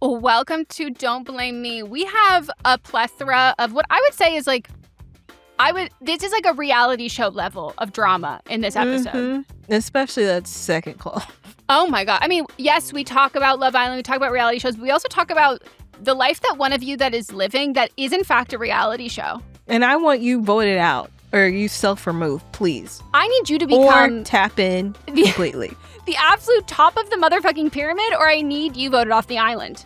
Welcome to Don't Blame Me. We have a plethora of what I would say is this is like a reality show level of drama in this episode. Mm-hmm. Especially that second call. Oh my God. I mean, yes, we talk about Love Island, we talk about reality shows, but we also talk about the life that one of you that is living that is in fact a reality show. And I want you voted out or you self-remove, please. I need you to become... Or tap in completely. The absolute top of the motherfucking pyramid, or I need you voted off the island.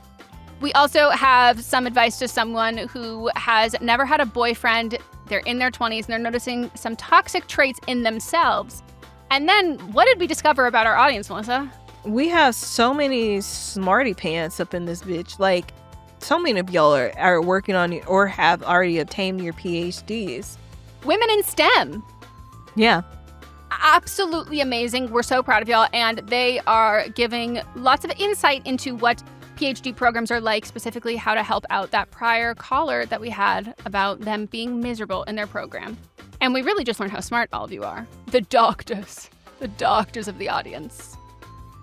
We also have some advice to someone who has never had a boyfriend. They're in their 20s and they're noticing some toxic traits in themselves. And then what did we discover about our audience, Melissa? We have so many smarty pants up in this bitch. Like, so many of y'all are working on or have already obtained your PhDs. Women in STEM. Yeah. Absolutely amazing. We're so proud of y'all. And they are giving lots of insight into what PhD programs are like, specifically how to help out that prior caller that we had about them being miserable in their program. And we really just learned how smart all of you are. The doctors of the audience.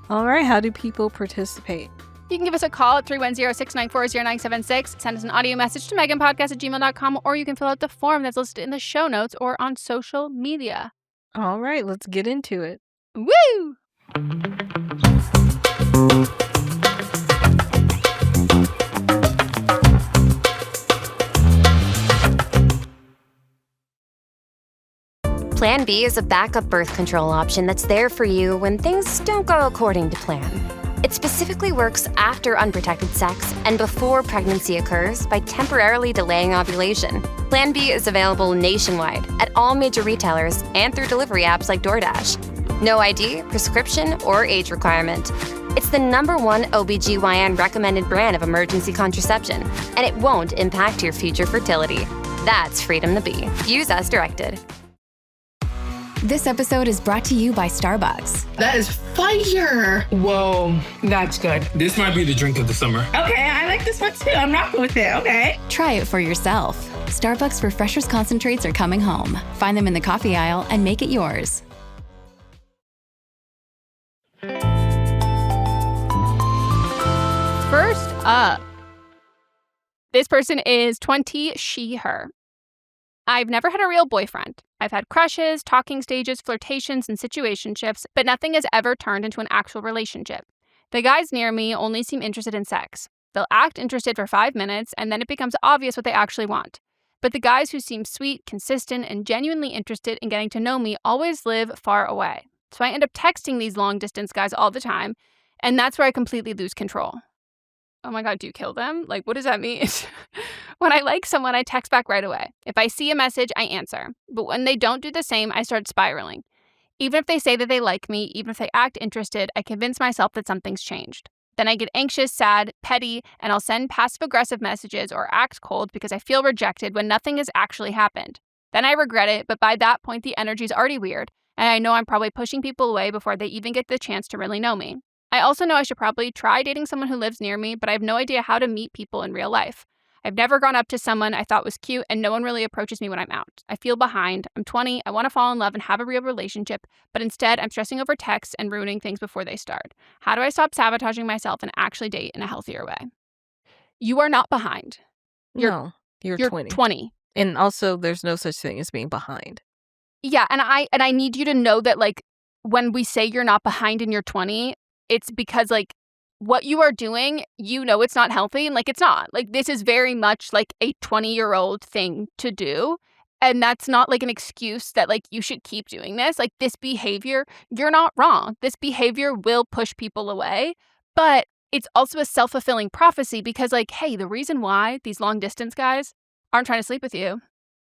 All right, how do people participate? You can give us a call at 310-694-0976, send us an audio message to meghanpodcast@gmail.com, or you can fill out the form that's listed in the show notes or on social media. All right, let's get into it. Woo! Plan B is a backup birth control option that's there for you when things don't go according to plan. It specifically works after unprotected sex and before pregnancy occurs by temporarily delaying ovulation. Plan B is available nationwide at all major retailers and through delivery apps like DoorDash. No ID, prescription, or age requirement. It's the #1 OBGYN recommended brand of emergency contraception, and it won't impact your future fertility. That's freedom to be. Use as directed. This episode is brought to you by Starbucks. That is fire. Whoa, that's good. This might be the drink of the summer. Okay, I like this one too. I'm rocking with it. Okay. Try it for yourself. Starbucks Refreshers concentrates are coming home. Find them in the coffee aisle and make it yours. First up, this person is 20, she, her. I've never had a real boyfriend. I've had crushes, talking stages, flirtations, and situationships, but nothing has ever turned into an actual relationship. The guys near me only seem interested in sex. They'll act interested for 5 minutes, and then it becomes obvious what they actually want. But the guys who seem sweet, consistent, and genuinely interested in getting to know me always live far away. So I end up texting these long-distance guys all the time, and that's where I completely lose control. Oh my God, do you kill them? Like, what does that mean? When I like someone, I text back right away. If I see a message, I answer. But when they don't do the same, I start spiraling. Even if they say that they like me, even if they act interested, I convince myself that something's changed. Then I get anxious, sad, petty, and I'll send passive-aggressive messages or act cold because I feel rejected when nothing has actually happened. Then I regret it, but by that point, the energy's already weird, and I know I'm probably pushing people away before they even get the chance to really know me. I also know I should probably try dating someone who lives near me, but I have no idea how to meet people in real life. I've never gone up to someone I thought was cute, and no one really approaches me when I'm out. I feel behind. I'm 20. I want to fall in love and have a real relationship, but instead I'm stressing over texts and ruining things before they start. How do I stop sabotaging myself and actually date in a healthier way? You are not behind. You're 20. 20. And also, there's no such thing as being behind. Yeah, and I need you to know that, like, when we say you're not behind and you're 20, it's because, like, what you are doing, you know it's not healthy, and, like, it's not. Like, this is very much, like, a 20-year-old thing to do, and that's not, like, an excuse that, like, you should keep doing this. Like, this behavior, you're not wrong. This behavior will push people away, but it's also a self-fulfilling prophecy because, like, hey, the reason why these long-distance guys aren't trying to sleep with you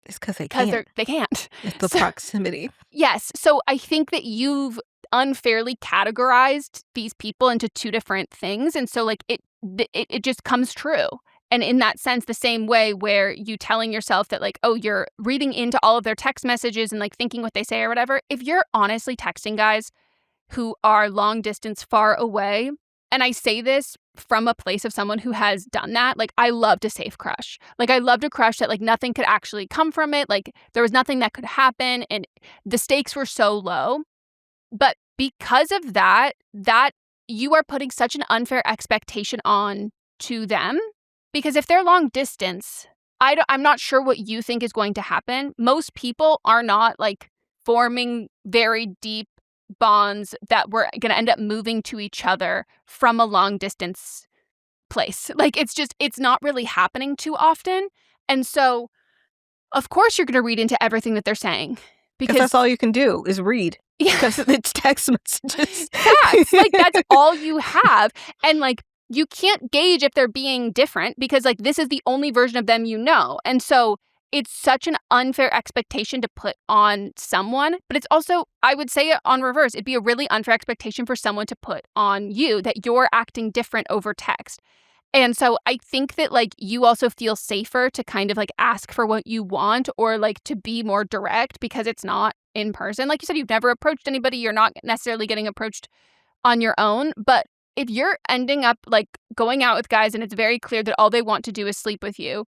It's because they can't. They can't. It's the proximity. Yes. So I think that you've unfairly categorized these people into two different things. And so, like, it just comes true. And in that sense, the same way where you telling yourself that, like, oh, you're reading into all of their text messages and, like, thinking what they say or whatever, if you're honestly texting guys who are long distance far away, and I say this from a place of someone who has done that, like, I loved a safe crush. Like, I loved a crush that, like, nothing could actually come from it. Like, there was nothing that could happen, and the stakes were so low. But because of that you are putting such an unfair expectation on to them. Because if they're long distance, I'm not sure what you think is going to happen. Most people are not like forming very deep bonds that we're going to end up moving to each other from a long distance place. Like it's not really happening too often. And so, of course, you're going to read into everything that they're saying. Because that's all you can do is read. Yeah. Because it's text messages. Facts. Like, that's all you have. And, like, you can't gauge if they're being different because, like, this is the only version of them you know. And so it's such an unfair expectation to put on someone. But it's also, I would say it on reverse, it'd be a really unfair expectation for someone to put on you that you're acting different over text. And so I think that, like, you also feel safer to kind of, like, ask for what you want or, like, to be more direct because it's not in person. Like you said, you've never approached anybody. You're not necessarily getting approached on your own. But if you're ending up, like, going out with guys and it's very clear that all they want to do is sleep with you,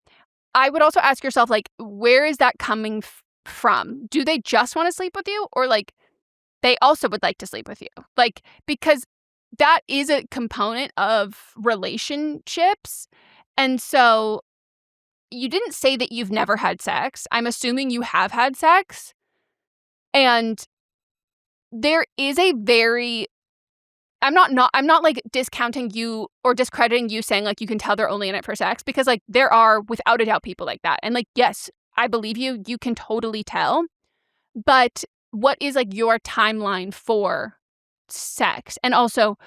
I would also ask yourself, like, where is that coming from? Do they just want to sleep with you? Or, like, they also would like to sleep with you? Like, because that is a component of relationships. And so you didn't say that you've never had sex. I'm assuming you have had sex. And there is a very I'm not like discounting you or discrediting you saying like you can tell they're only in it for sex because like there are without a doubt people like that. And like, yes, I believe you. You can totally tell. But what is like your timeline for sex? And also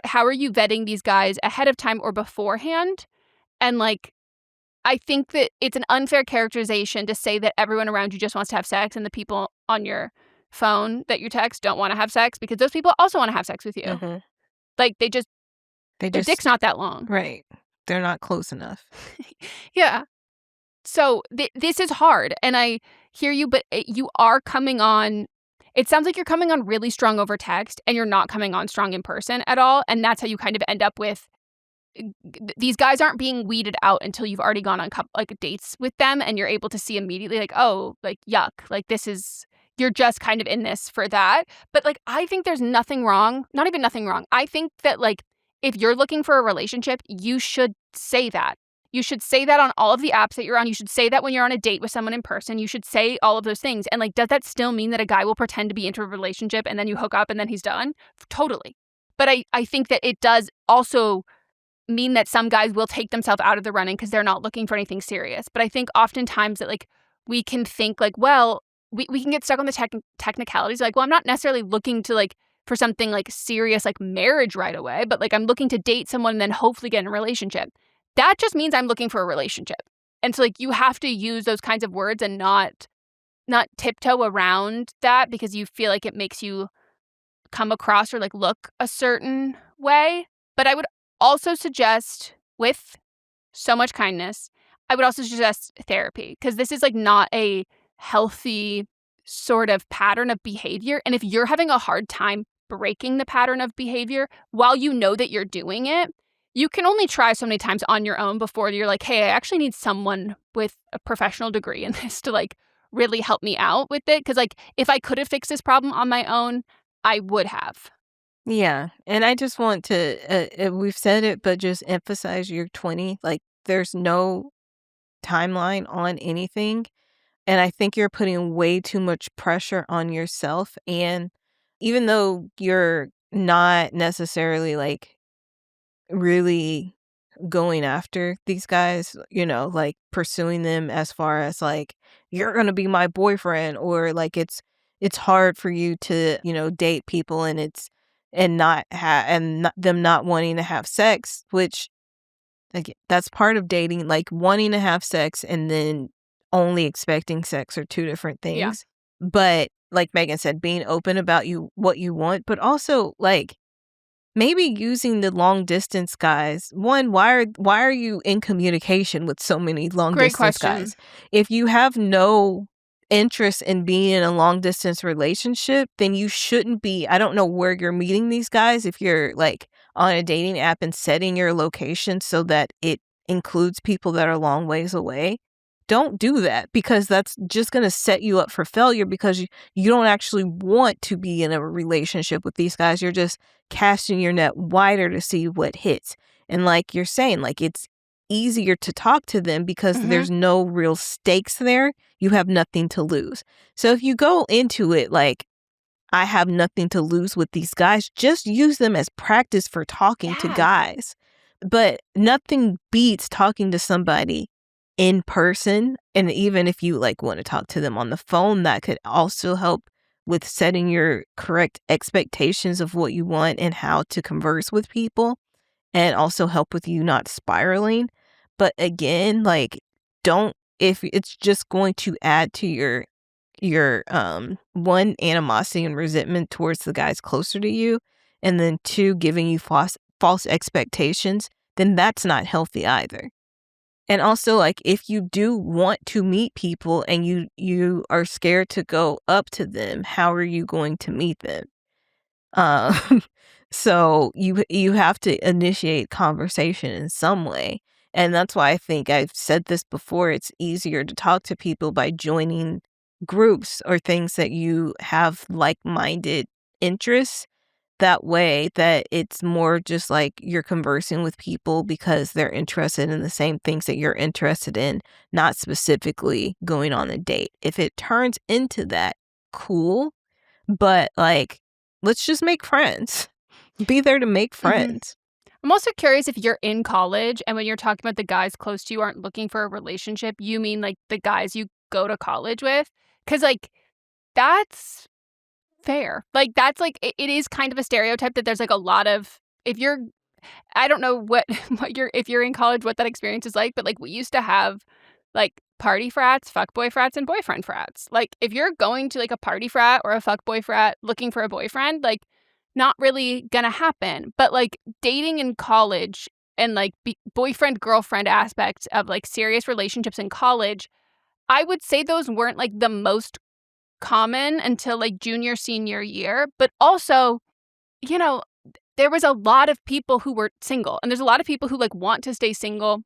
how are you vetting these guys ahead of time or beforehand? And like, I think that it's an unfair characterization to say that everyone around you just wants to have sex and the people on your phone that you text don't want to have sex because those people also want to have sex with you. Mm-hmm. Like their dick's not that long. Right. They're not close enough. Yeah. So this is hard and I hear you, but you are coming on. It sounds like you're coming on really strong over text and you're not coming on strong in person at all. And that's how you kind of end up with these guys aren't being weeded out until you've already gone on dates with them and you're able to see immediately like, oh, like yuck, like this is, you're just kind of in this for that. But like, I think there's nothing wrong, not even nothing wrong. I think that like, if you're looking for a relationship, you should say that. You should say that on all of the apps that you're on. You should say that when you're on a date with someone in person. You should say all of those things. And like, does that still mean that a guy will pretend to be into a relationship and then you hook up and then he's done? Totally. But I think that it does also mean that some guys will take themselves out of the running because they're not looking for anything serious. But I think oftentimes that like we can think like, well, we can get stuck on the technicalities. Like, well, I'm not necessarily looking to like for something like serious, like marriage right away, but like I'm looking to date someone and then hopefully get in a relationship. That just means I'm looking for a relationship. And so like you have to use those kinds of words and not tiptoe around that because you feel like it makes you come across or like look a certain way. But I would also suggest, with so much kindness, I would also suggest therapy because this is like not a healthy sort of pattern of behavior. And if you're having a hard time breaking the pattern of behavior while you know that you're doing it, you can only try so many times on your own before you're like, hey, I actually need someone with a professional degree in this to like really help me out with it. Because like if I could have fixed this problem on my own, I would have. Yeah. And I just want to, we've said it, but just emphasize you're 20. Like there's no timeline on anything. And I think you're putting way too much pressure on yourself. And even though you're not necessarily like really going after these guys, you know, like pursuing them as far as like, you're going to be my boyfriend, or like it's hard for you to, you know, date people and them not wanting to have sex, which like that's part of dating, like wanting to have sex and then only expecting sex are two different things. Yeah. But like Meghan said, being open about what you want, but also like maybe using the long distance guys. One, why are you in communication with so many long distance guys? If you have no interest in being in a long distance relationship, then you shouldn't be. I don't know where you're meeting these guys if you're like on a dating app and setting your location so that it includes people that are long ways away. Don't do that because that's just going to set you up for failure because you don't actually want to be in a relationship with these guys. You're just casting your net wider to see what hits. And like you're saying, like it's easier to talk to them because there's no real stakes there. You have nothing to lose. So if you go into it like, I have nothing to lose with these guys, just use them as practice for talking to guys. But nothing beats talking to somebody in person. And even if you like want to talk to them on the phone, that could also help with setting your correct expectations of what you want and how to converse with people, and also help with you not spiraling. But again, like if it's just going to add to your one, animosity and resentment towards the guys closer to you, and then two, giving you false expectations, then that's not healthy either. And also, like, if you do want to meet people and you are scared to go up to them, how are you going to meet them? So you have to initiate conversation in some way. And that's why I think I've said this before, it's easier to talk to people by joining groups or things that you have like-minded interests. That way that it's more just like you're conversing with people because they're interested in the same things that you're interested in, not specifically going on a date. If it turns into that, cool. But like, let's just make friends. Be there to make friends. I'm also curious if you're in college and when you're talking about the guys close to you aren't looking for a relationship, you mean like the guys you go to college with? Because like that's fair. Like that's like it is kind of a stereotype that there's like a lot of, if you're, I don't know what if you're in college, what that experience is like, but like we used to have like party frats, fuckboy frats, and boyfriend frats. Like if you're going to like a party frat or a fuckboy frat looking for a boyfriend, like not really gonna happen. But like dating in college and like boyfriend girlfriend aspects of like serious relationships in college, I would say those weren't like the most common until like junior, senior year. But also, you know, there was a lot of people who were single, and there's a lot of people who like want to stay single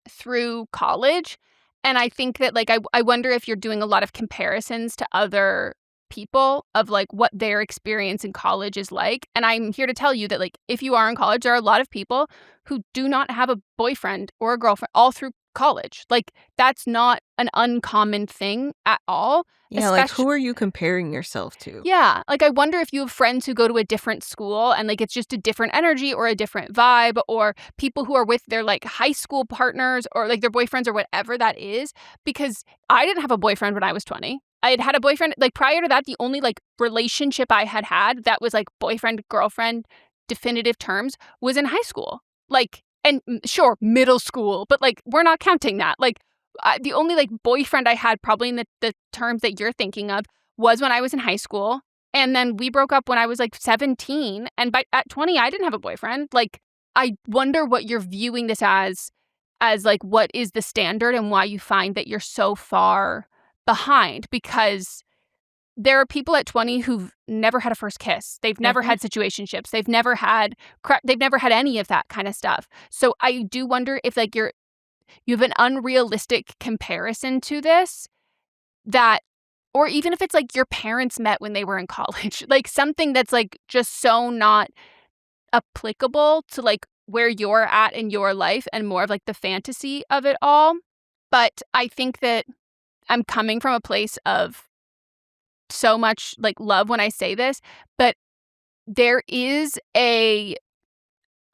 through college. And I think that like I wonder if you're doing a lot of comparisons to other people of like what their experience in college is like. And I'm here to tell you that like if you are in college, there are a lot of people who do not have a boyfriend or a girlfriend all through college. Like that's not an uncommon thing at all. Yeah, like who are you comparing yourself to? Yeah, like I wonder if you have friends who go to a different school and like it's just a different energy or a different vibe, or people who are with their like high school partners or like their boyfriends or whatever that is. Because I didn't have a boyfriend when I was 20. I had had a boyfriend like prior to that. The only like relationship I had that was like boyfriend, girlfriend, definitive terms was in high school. Like, and sure, middle school, but like we're not counting that. Like the only like boyfriend I had probably in the terms that you're thinking of was when I was in high school. And then we broke up when I was like 17. And at 20, I didn't have a boyfriend. Like, I wonder what you're viewing this as like what is the standard and why you find that you're so far behind. Because there are people at 20 who've never had a first kiss. They've never had situationships. They've never had any of that kind of stuff. So I do wonder if like you have an unrealistic comparison to this, that, or even if it's like your parents met when they were in college, like something that's like just so not applicable to like where you're at in your life and more of like the fantasy of it all. But I think that I'm coming from a place of so much like love when I say this, but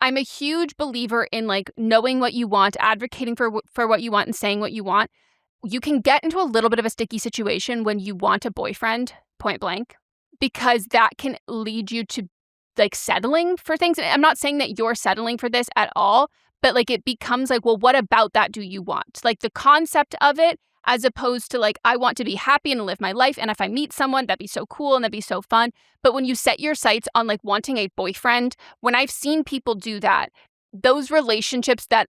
I'm a huge believer in like knowing what you want, advocating for what you want and saying what you want. You can get into a little bit of a sticky situation when you want a boyfriend, point blank, because that can lead you to like settling for things. And I'm not saying that you're settling for this at all, but like it becomes like, well, what about that do you want? Like the concept of it, as opposed to like, I want to be happy and live my life. And if I meet someone, that'd be so cool and that'd be so fun. But when you set your sights on like wanting a boyfriend, when I've seen people do that, those relationships that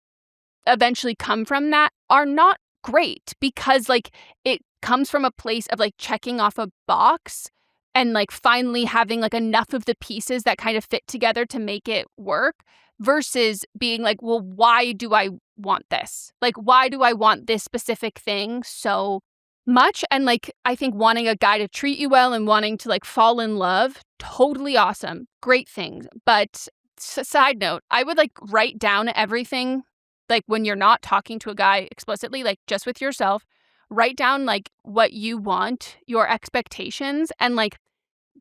eventually come from that are not great, because like it comes from a place of like checking off a box and like finally having like enough of the pieces that kind of fit together to make it work, versus being like, well, why do I want this? Like, why do I want this specific thing so much? And like, I think wanting a guy to treat you well and wanting to like fall in love, totally awesome, great things. But side note, I would like write down everything, like when you're not talking to a guy explicitly, like just with yourself, write down like what you want, your expectations, and like,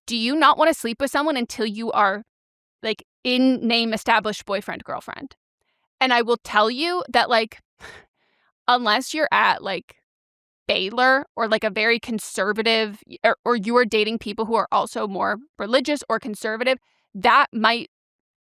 do you not want to sleep with someone until you are like in name established boyfriend, girlfriend? And I will tell you that like, unless you're at like Baylor or like a very conservative, or you are dating people who are also more religious or conservative, that might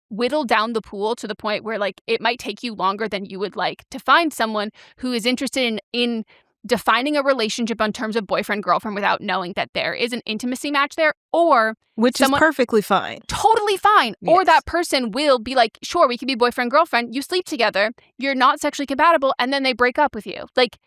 whittle down the pool to the point where like it might take you longer than you would like to find someone who is interested in defining a relationship on terms of boyfriend girlfriend without knowing that there is an intimacy match there, or which is perfectly fine. Totally fine. Yes. Or that person will be like, sure, we can be boyfriend girlfriend, you sleep together, you're not sexually compatible, and then they break up with you. Like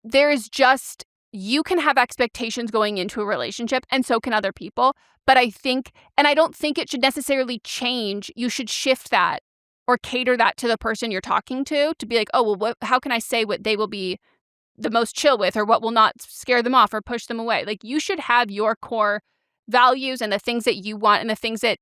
there is just, you can have expectations going into a relationship, and so can other people. But I think, and I don't think it should necessarily change. You should shift that or cater that to the person you're talking to be like, oh, well, how can I say what they will be the most chill with, or what will not scare them off or push them away? Like, you should have your core values and the things that you want, and the things that,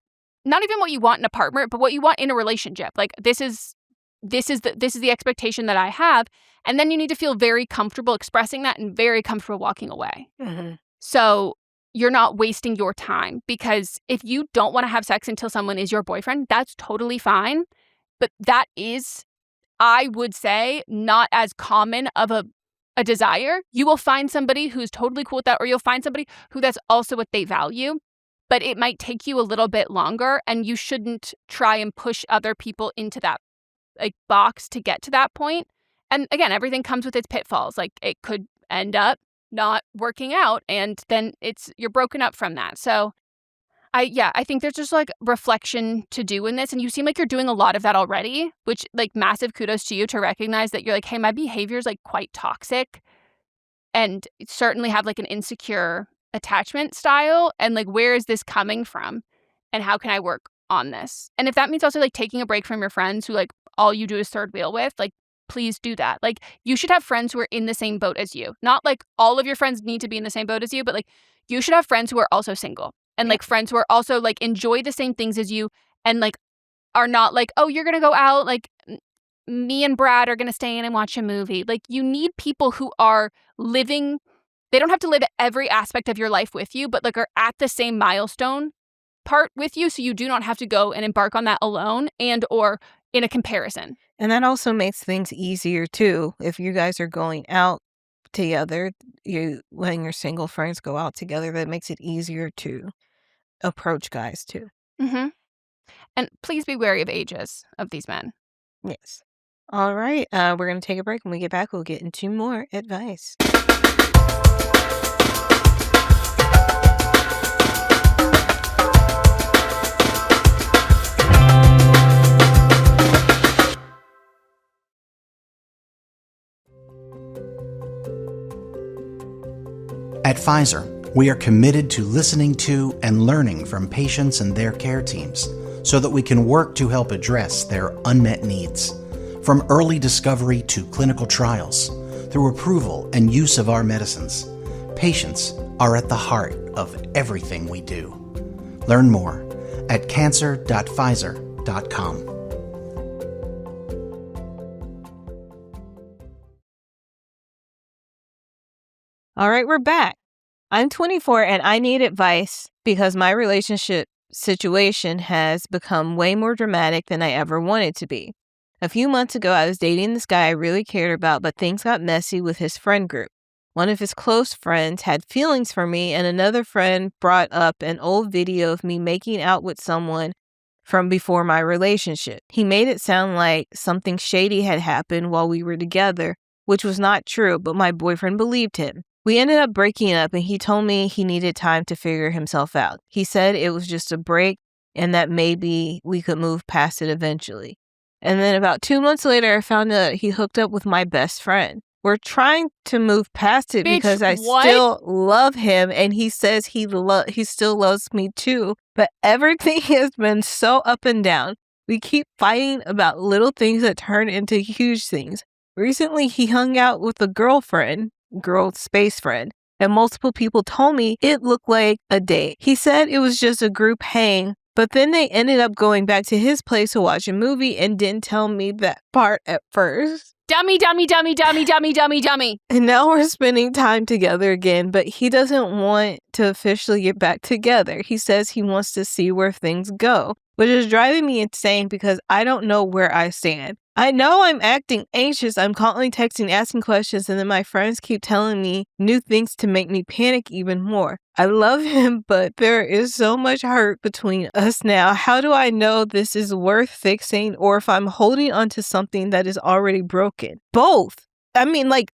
not even what you want in a partner, but what you want in a relationship. Like, this is the expectation that I have. And then you need to feel very comfortable expressing that and very comfortable walking away. Mm-hmm. So you're not wasting your time, because if you don't want to have sex until someone is your boyfriend, that's totally fine. But that is, I would say, not as common of a desire. You will find somebody who's totally cool with that, or you'll find somebody who that's also what they value. But it might take you a little bit longer, and you shouldn't try and push other people into that like box to get to that point. And again, everything comes with its pitfalls. Like, it could end up not working out, and then you're broken up from that. So I think there's just like reflection to do in this, and you seem like you're doing a lot of that already, which like massive kudos to you to recognize that you're like, hey, my behavior is like quite toxic, and certainly have like an insecure attachment style, and like, where is this coming from, and how can I work on this? And if that means also like taking a break from your friends who like all you do is third wheel with, like, please do that. Like, you should have friends who are in the same boat as you. Not like all of your friends need to be in the same boat as you, but like, you should have friends who are also single, and like friends who are also like enjoy the same things as you, and like are not like, oh, you're gonna go out, like me and Brad are gonna stay in and watch a movie. Like, you need people who are living, they don't have to live every aspect of your life with you, but like are at the same milestone part with you, so you do not have to go and embark on that alone and or in a comparison. And that also makes things easier too. If you guys are going out together, you letting your single friends go out together, that makes it easier to approach guys too. Mm-hmm. And please be wary of ages of these men. Yes. All right. We're going to take a break. When we get back, we'll get into more advice. At Pfizer, we are committed to listening to and learning from patients and their care teams so that we can work to help address their unmet needs. From early discovery to clinical trials, through approval and use of our medicines, patients are at the heart of everything we do. Learn more at cancer.pfizer.com. All right, we're back. I'm 24 and I need advice because my relationship situation has become way more dramatic than I ever wanted to be. A few months ago, I was dating this guy I really cared about, but things got messy with his friend group. One of his close friends had feelings for me, and another friend brought up an old video of me making out with someone from before my relationship. He made it sound like something shady had happened while we were together, which was not true, but my boyfriend believed him. We ended up breaking up, and he told me he needed time to figure himself out. He said it was just a break and that maybe we could move past it eventually. And then about 2 months later, I found out he hooked up with my best friend. We're trying to move past it because I still love him, and he says he still loves me too. But everything has been so up and down. We keep fighting about little things that turn into huge things. Recently, he hung out with a girl space friend, and multiple people told me it looked like a date. He said it was just a group hang, But then they ended up going back to his place to watch a movie and didn't tell me that part at first. Dummy, dummy, dummy, dummy, dummy, dummy, dummy. And now we're spending time together again, but he doesn't want to officially get back together. He says he wants to see where things go, which is driving me insane because I don't know where I stand. I know I'm acting anxious. I'm constantly texting, asking questions, and then my friends keep telling me new things to make me panic even more. I love him, but there is so much hurt between us now. How do I know this is worth fixing or if I'm holding onto something that is already broken? Both. I mean, like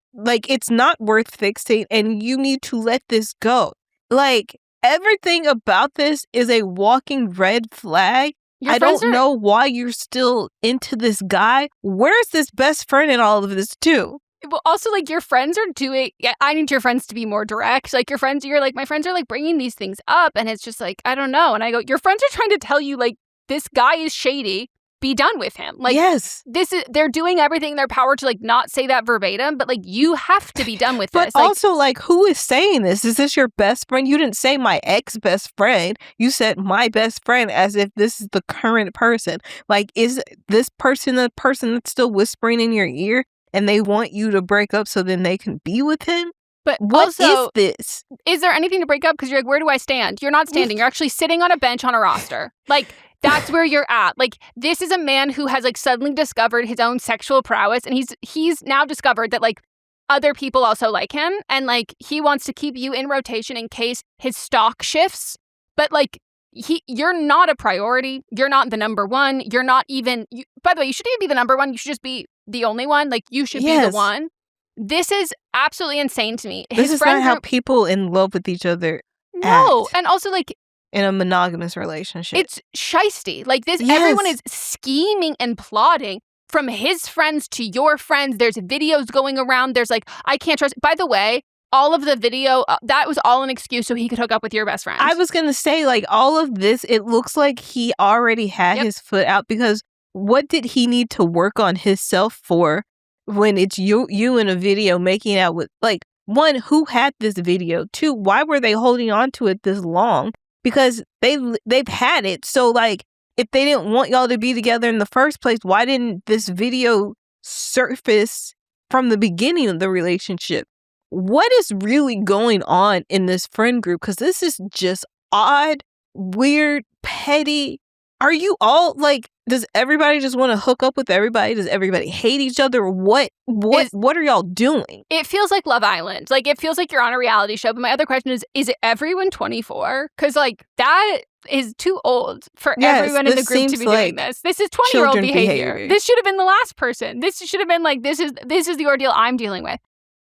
it's not worth fixing and you need to let this go. Like, everything about this is a walking red flag. I don't know why you're still into this guy. Where's this best friend in all of this too? Well, also, like, your friends are doing... Yeah, I need your friends to be more direct. Like, your friends, you're like, my friends are, like, bringing these things up, and it's just like, I don't know. And I go, your friends are trying to tell you, like, this guy is shady. Be done with him. Like, yes. They're doing everything in their power to, like, not say that verbatim, but, like, you have to be done with this. But also, like, who is saying this? Is this your best friend? You didn't say my ex-best friend. You said my best friend as if this is the current person. Like, is this person the person that's still whispering in your ear and they want you to break up so then they can be with him? But what also, is this? Is there anything to break up? Because you're like, where do I stand? You're not standing. You're actually sitting on a bench on a roster. Like, that's where you're at. Like, this is a man who has, like, suddenly discovered his own sexual prowess, and he's now discovered that, like, other people also like him, and, like, he wants to keep you in rotation in case his stock shifts. But, like, you're not a priority. You're not the number one. You're not even... by the way, you shouldn't even be the number one. You should just be the only one. Like, you should be the one. This is absolutely insane to me. This is not how people in love with each other No, act. and also, like... in a monogamous relationship. It's shisty. Like, this, everyone is scheming and plotting from his friends to your friends. There's videos going around. There's, like, I can't trust... By the way, all of the video, that was all an excuse so he could hook up with your best friend. I was going to say, like, all of this, it looks like he already had his foot out because what did he need to work on himself for when it's you in a video making out with, like, one, who had this video? Two, why were they holding on to it this long? Because they've had it. So, like, if they didn't want y'all to be together in the first place, why didn't this video surface from the beginning of the relationship? What is really going on in this friend group? Because this is just odd, weird, petty. Are you all, like, does everybody just want to hook up with everybody? Does everybody hate each other? What are y'all doing? It feels like Love Island. Like, it feels like you're on a reality show. But my other question is it everyone 24? Because, like, that is too old for everyone in the group to be doing this. This is 20-year-old behavior. This should have been the last person. This should have been, like, this is the ordeal I'm dealing with.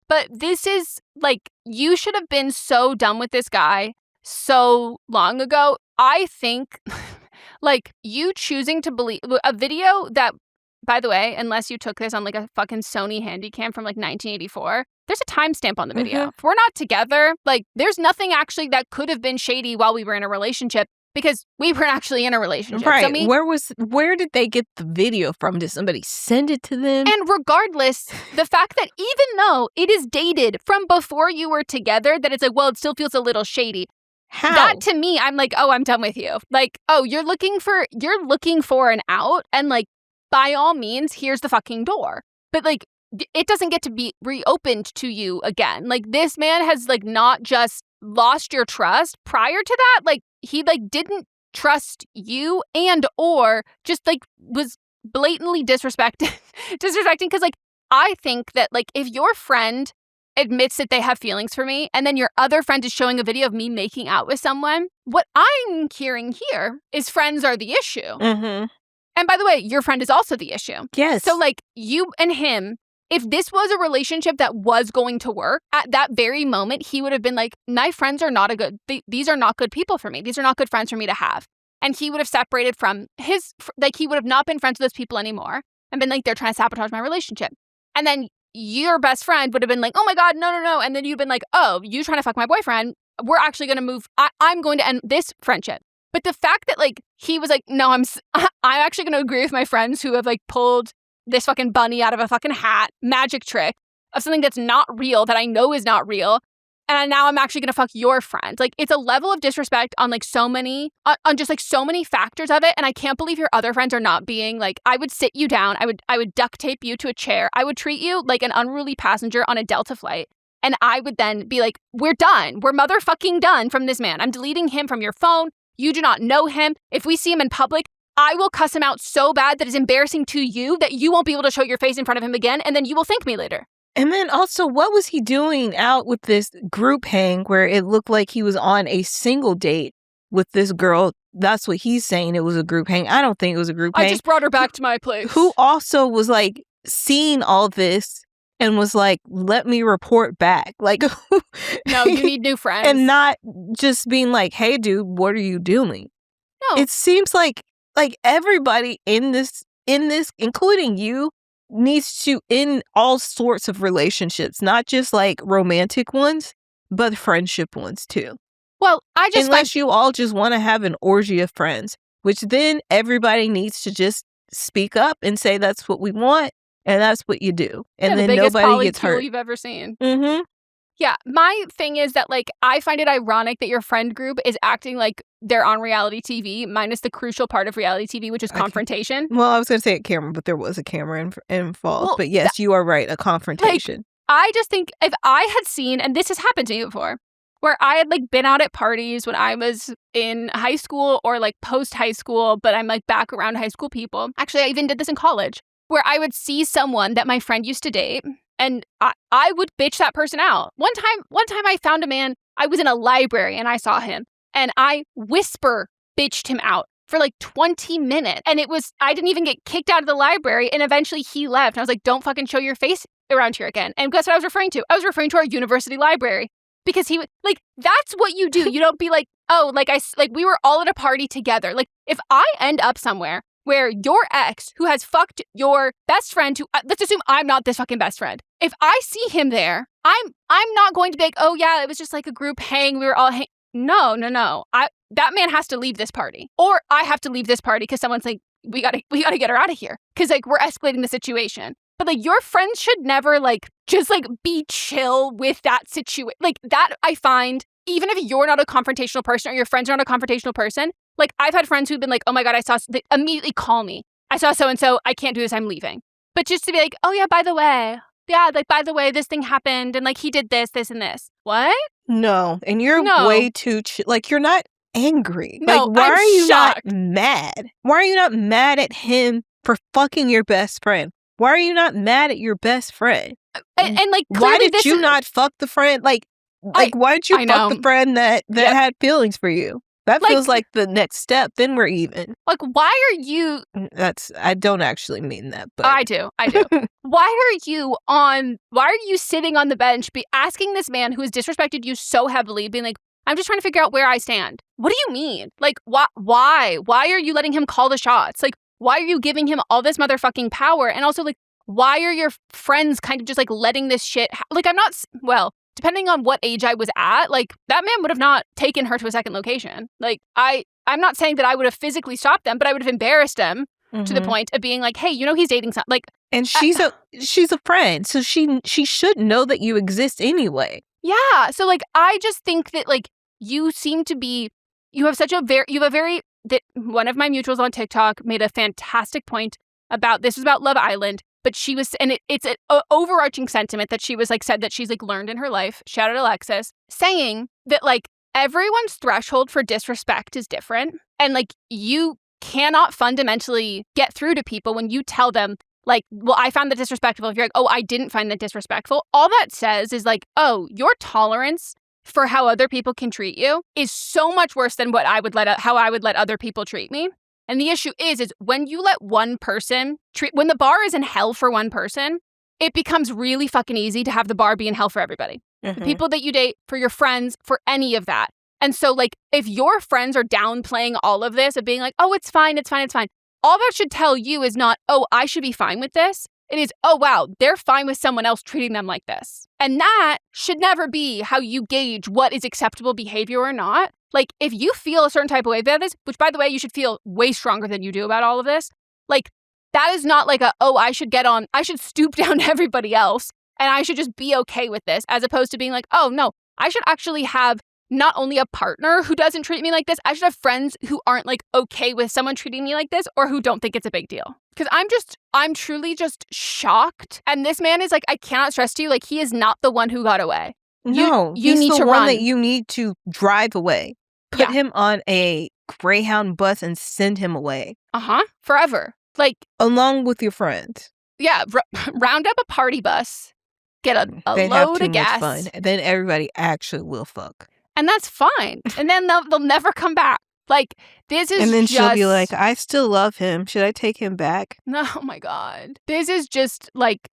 But this is, like, you should have been so done with this guy so long ago. I think... like, you choosing to believe a video that, by the way, unless you took this on, like, a fucking Sony Handycam from, like, 1984, there's a timestamp on the video. If we're not together, like, there's nothing actually that could have been shady while we were in a relationship because we weren't actually in a relationship. Right. So, where did they get the video from? Did somebody send it to them? And regardless, the fact that even though it is dated from before you were together, that it's like, well, it still feels a little shady. How? That to me, I'm like, oh, I'm done with you. Like, oh, you're looking for an out, and, like, by all means, here's the fucking door. But, like, it doesn't get to be reopened to you again. Like, this man has, like, not just lost your trust prior to that. Like, he, like, didn't trust you and or just, like, was blatantly disrespecting because, like, I think that, like, if your friend admits that they have feelings for me, and then your other friend is showing a video of me making out with someone, what I'm hearing here is friends are the issue. Mm-hmm. And by the way, your friend is also the issue. Yes. So, like, you and him, if this was a relationship that was going to work, at that very moment, he would have been like, my friends are not these are not good people for me. These are not good friends for me to have. And he would have separated from he would have not been friends with those people anymore and been like, they're trying to sabotage my relationship. And then your best friend would have been like, oh my God, no. And then you'd been like, oh, you trying to fuck my boyfriend. We're actually going to move. I'm going to end this friendship. But the fact that, like, he was like, no, I'm actually going to agree with my friends who have, like, pulled this fucking bunny out of a fucking hat, magic trick of something that's not real, that I know is not real. and now I'm actually going to fuck your friend. Like, it's a level of disrespect on like so many, on just like so many factors of it. And I can't believe your other friends are not being like, I would sit you down. I would duct tape you to a chair. I would treat you like an unruly passenger on a Delta flight. And I would then be like, we're done. We're motherfucking done from this man. I'm deleting him from your phone. You do not know him. If we see him in public, I will cuss him out so bad that it's embarrassing to you that you won't be able to show your face in front of him again. And then you will thank me later. And then also, what was he doing out with this group hang where it looked like he was on a single date with this girl? That's what he's saying. It was a group hang. I don't think it was a group hang. I just brought her back to my place. Who also was like seeing all this and was like, let me report back. Like, no, you need new friends. And not just being like, hey, dude, what are you doing? No. It seems like everybody in this, including you, needs to end all sorts of relationships, not just like romantic ones, but friendship ones too. Well, I just unless you all just want to have an orgy of friends, which then everybody needs to just speak up and say that's what we want, and that's what you do, and then nobody gets hurt. You've ever seen. Mm-hmm. Yeah, my thing is that like I find it ironic that your friend group is acting like they're on reality TV, minus the crucial part of reality TV, which is confrontation. Well, I was going to say a camera, but there was a camera involved. Well, but yes, you are right, a confrontation. Like, I just think if I had seen, and this has happened to me before, where I had like been out at parties when I was in high school or like post high school, but I'm like back around high school people. Actually, I even did this in college, where I would see someone that my friend used to date. And I would bitch that person out. One time I found a man, I was in a library and I saw him. And I whisper bitched him out for like 20 minutes. And I didn't even get kicked out of the library. And eventually he left. And I was like, don't fucking show your face around here again. And guess what I was referring to? I was referring to our university library. Because he like, that's what you do. You don't be like, oh, like we were all at a party together. Like if I end up somewhere where your ex, who has fucked your best friend, who let's assume I'm not this fucking best friend. If I see him there, I'm not going to be like, oh yeah, it was just like a group hang. We were all hang. No. That man has to leave this party, or I have to leave this party because someone's like, we gotta get her out of here because like we're escalating the situation. But like your friends should never like just like be chill with that situation. Like that I find, even if you're not a confrontational person or your friends are not a confrontational person. Like, I've had friends who've been like, oh my God, they immediately call me. I saw so-and-so, I can't do this, I'm leaving. But just to be like, oh yeah, by the way, this thing happened, and like, he did this, and this. What? No, and you're way too, like, you're not angry. No, like, why I'm are you shocked. not mad? Why are you not mad at him for fucking your best friend? Why are you not mad at your best friend? And like, why did you not fuck the friend? Like why did you fuck the friend that had feelings for you? That feels like the next step. Then we're even. Like, why are you... I don't actually mean that, but... I do. Why are you sitting on the bench asking this man who has disrespected you so heavily, being like, I'm just trying to figure out where I stand. What do you mean? Like, why? Why are you letting him call the shots? Like, why are you giving him all this motherfucking power? And also, like, why are your friends kind of just, like, letting this shit... Like, I'm not... Well... Depending on what age I was at, like, that man would have not taken her to a second location. Like, I'm not saying that I would have physically stopped them, but I would have embarrassed him to the point of being like, hey, you know, he's dating someone. Like, and she's a friend, so she should know that you exist anyway. Yeah. So, like, I just think that, like, you seem to be, that one of my mutuals on TikTok made a fantastic point about, this was about Love Island. But she was, and it's an overarching sentiment that she was like, said that she's like learned in her life, shout out Alexis, saying that like everyone's threshold for disrespect is different. And like you cannot fundamentally get through to people when you tell them like, well, I found that disrespectful. If you're like, oh, I didn't find that disrespectful. All that says is like, oh, your tolerance for how other people can treat you is so much worse than how I would let other people treat me. And the issue is when you let one person when the bar is in hell for one person, it becomes really fucking easy to have the bar be in hell for everybody. Mm-hmm. The people that you date, for your friends, for any of that. And so like, if your friends are downplaying all of this of being like, oh, it's fine. All that should tell you is not, oh, I should be fine with this. It is, oh, wow, they're fine with someone else treating them like this. And that should never be how you gauge what is acceptable behavior or not. Like, if you feel a certain type of way about this, which, by the way, you should feel way stronger than you do about all of this, like, that is not like I should stoop down to everybody else, and I should just be okay with this, as opposed to being like, oh, no, I should actually have not only a partner who doesn't treat me like this, I should have friends who aren't like okay with someone treating me like this or who don't think it's a big deal. Because I'm truly just shocked. And this man is like, I cannot stress to you, like he is not the one who got away. No, you he's need the to one run. that you need to drive away. Put him on a Greyhound bus and send him away. Forever. Like along with your friends. Yeah, round up a party bus, get a They'd load have too of gas. much fun. And then everybody actually will fuck. And that's fine. And then they'll never come back. Like, this is And then just... she'll be like, I still love him. Should I take him back? No, oh my God. This is just like,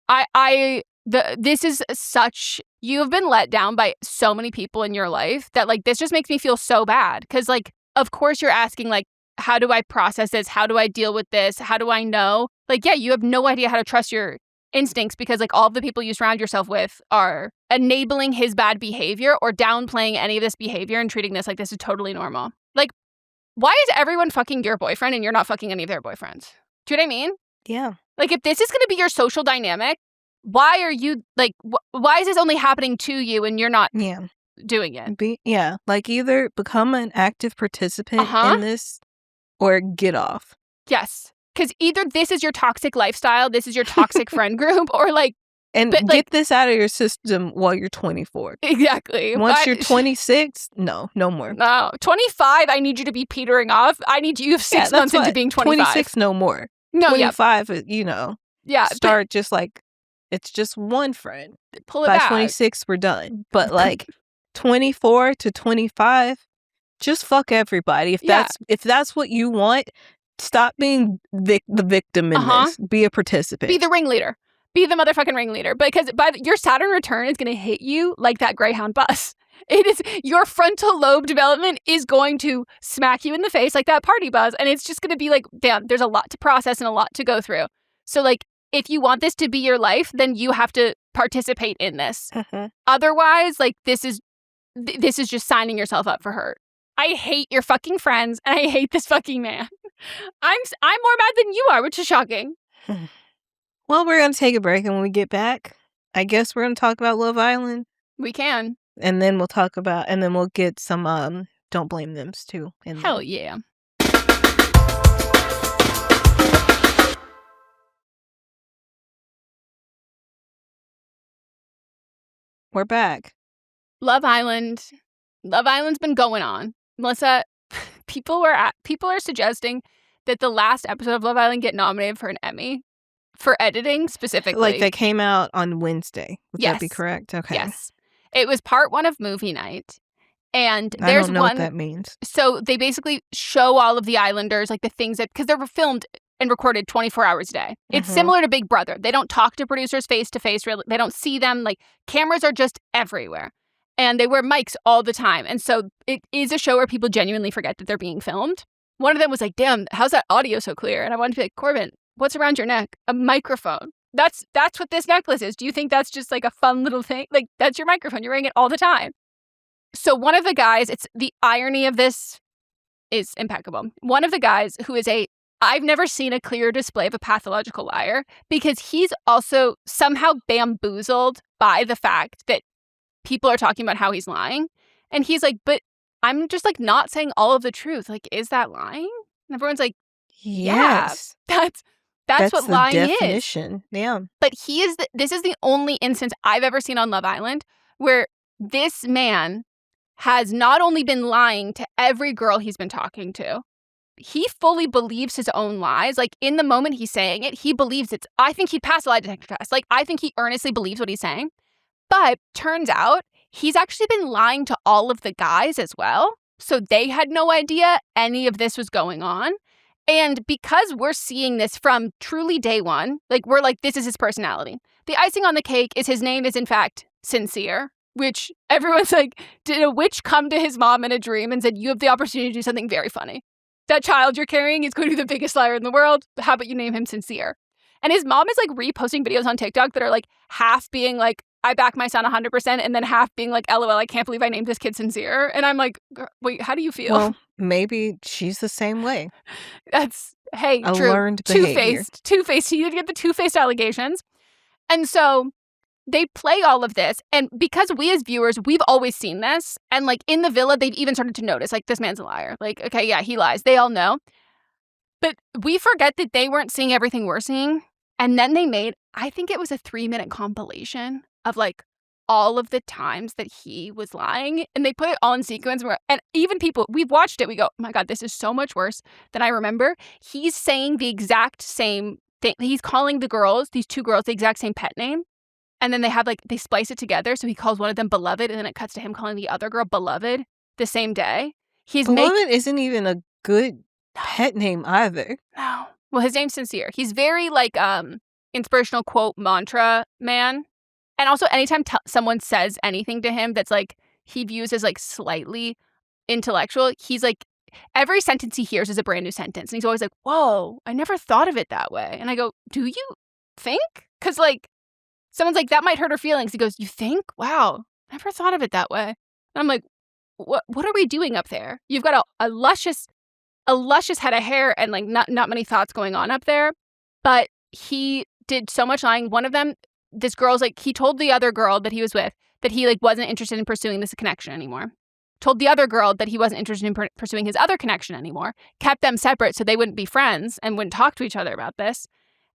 this is such... You have been let down by so many people in your life that like, this just makes me feel so bad. Because like, of course you're asking like, how do I process this? How do I deal with this? How do I know? Like, yeah, you have no idea how to trust your instincts because like all of the people you surround yourself with are enabling his bad behavior or downplaying any of this behavior and treating this like this is totally normal. Like, why is everyone fucking your boyfriend and you're not fucking any of their boyfriends? Do you know what I mean? Yeah. Like, if this is going to be your social dynamic, why are you like, why is this only happening to you and you're not doing it? Like either become an active participant in this or get off. Yes. Because either this is your toxic lifestyle, this is your toxic friend group, or like... And get this out of your system while you're 24. Exactly. Once you're 26, no more. No. 25, I need you to be petering off. I need you 6 months into being 25. 26, no more. No, 25, you know. Yeah. Start just like, it's just one friend. Pull it By back. 26, we're done. But like 24 to 25, just fuck everybody. If that's what you want, stop being the victim in this. Be a participant. Be the ringleader. Be the motherfucking ringleader. Because your Saturn return is going to hit you like that Greyhound bus. It is, your frontal lobe development is going to smack you in the face like that party bus. And it's just going to be like, damn, there's a lot to process and a lot to go through. So like, if you want this to be your life, then you have to participate in this. Otherwise, like, this is just signing yourself up for hurt. I hate your fucking friends and I hate this fucking man. I'm more mad than you are, which is shocking. Well, we're going to take a break, and when we get back, I guess we're going to talk about Love Island. We can. And then we'll get some Don't Blame Thems too. Hell yeah. We're back. Love Island. Love Island's been going on. Melissa, people are suggesting that the last episode of Love Island get nominated for an Emmy for editing specifically. Like that came out on Wednesday. Would that be correct? Okay. Yes. It was part 1 of movie night. And I there's don't know one what that means. So they basically show all of the Islanders, like the things that, because they were filmed and recorded 24 hours a day. It's similar to Big Brother. They don't talk to producers face to face. Really, they don't see them. Like, cameras are just everywhere. And they wear mics all the time. And so it is a show where people genuinely forget that they're being filmed. One of them was like, damn, how's that audio so clear? And I wanted to be like, Corbin, what's around your neck? A microphone. That's what this necklace is. Do you think that's just like a fun little thing? Like, that's your microphone. You're wearing it all the time. So one of the guys, it's the irony of this is impeccable. One of the guys who is I've never seen a clearer display of a pathological liar, because he's also somehow bamboozled by the fact that people are talking about how he's lying. And he's like, but I'm just like not saying all of the truth. Like, is that lying? And everyone's like, yes. Yeah, that's what the lying definition. is. Yeah. But this is the only instance I've ever seen on Love Island where this man has not only been lying to every girl he's been talking to, he fully believes his own lies. Like, in the moment he's saying it, he believes it's, I think he'd pass a lie detector test. Like, I think he earnestly believes what he's saying. But turns out he's actually been lying to all of the guys as well. So they had no idea any of this was going on. And because we're seeing this from truly day one, like, we're like, this is his personality. The icing on the cake is his name is, in fact, Sincere, which everyone's like, did a witch come to his mom in a dream and said, you have the opportunity to do something very funny? That child you're carrying is going to be the biggest liar in the world. How about you name him Sincere? And his mom is like reposting videos on TikTok that are like half being like, I back my son 100%, and then half being like, LOL, I can't believe I named this kid Sincere. And I'm like, wait, how do you feel? Well, maybe she's the same way. That's, hey, a true. learned behavior. Two-faced. He did get the two-faced allegations. And so they play all of this. And because we as viewers, we've always seen this. And like in the villa, they've even started to notice, like, this man's a liar. Like, okay, yeah, he lies. They all know. But we forget that they weren't seeing everything we're seeing. And then they made, I think it was a 3-minute compilation of like all of the times that he was lying. And they put it all in sequence. And even people, we've watched it. We go, oh my God, this is so much worse than I remember. He's saying the exact same thing. He's calling the girls, these 2 girls, the exact same pet name. And then they splice it together. So he calls one of them Beloved. And then it cuts to him calling the other girl Beloved the same day. Beloved isn't even a good pet name either. No. Well, his name's Sincere. He's very like inspirational quote mantra man. And also anytime someone says anything to him that's like he views as like slightly intellectual, he's like every sentence he hears is a brand new sentence. And he's always like, whoa, I never thought of it that way. And I go, do you think? Because like someone's like, that might hurt her feelings. He goes, you think? Wow, never thought of it that way. And I'm like, what are we doing up there? You've got a luscious head of hair and like not many thoughts going on up there. But he did so much lying. One of them, this girl's like, he told the other girl that he was with that he like wasn't interested in pursuing this connection anymore. Told the other girl that he wasn't interested in pursuing his other connection anymore. Kept them separate so they wouldn't be friends and wouldn't talk to each other about this.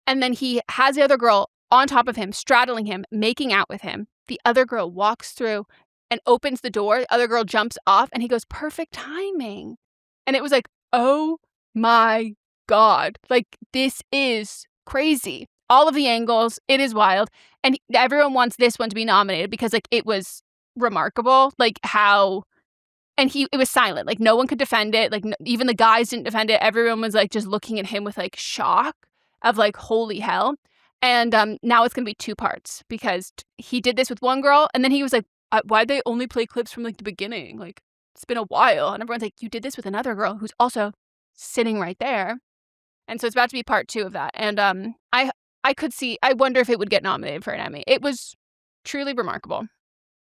And then he has the other girl on top of him, straddling him, making out with him. The other girl walks through and opens the door. The other girl jumps off and he goes, perfect timing. And it was like, oh my God. Like, this is crazy. All of the angles, it is wild. And everyone wants this one to be nominated because like it was remarkable. Like how, and it was silent. Like no one could defend it. Like even the guys didn't defend it. Everyone was like just looking at him with like shock of like, holy hell. And now it's going to be 2 parts because he did this with one girl. And then he was like, why'd they only play clips from like the beginning? Like it's been a while. And everyone's like, you did this with another girl who's also sitting right there. And so it's about to be part 2 of that. And I wonder if it would get nominated for an Emmy. It was truly remarkable.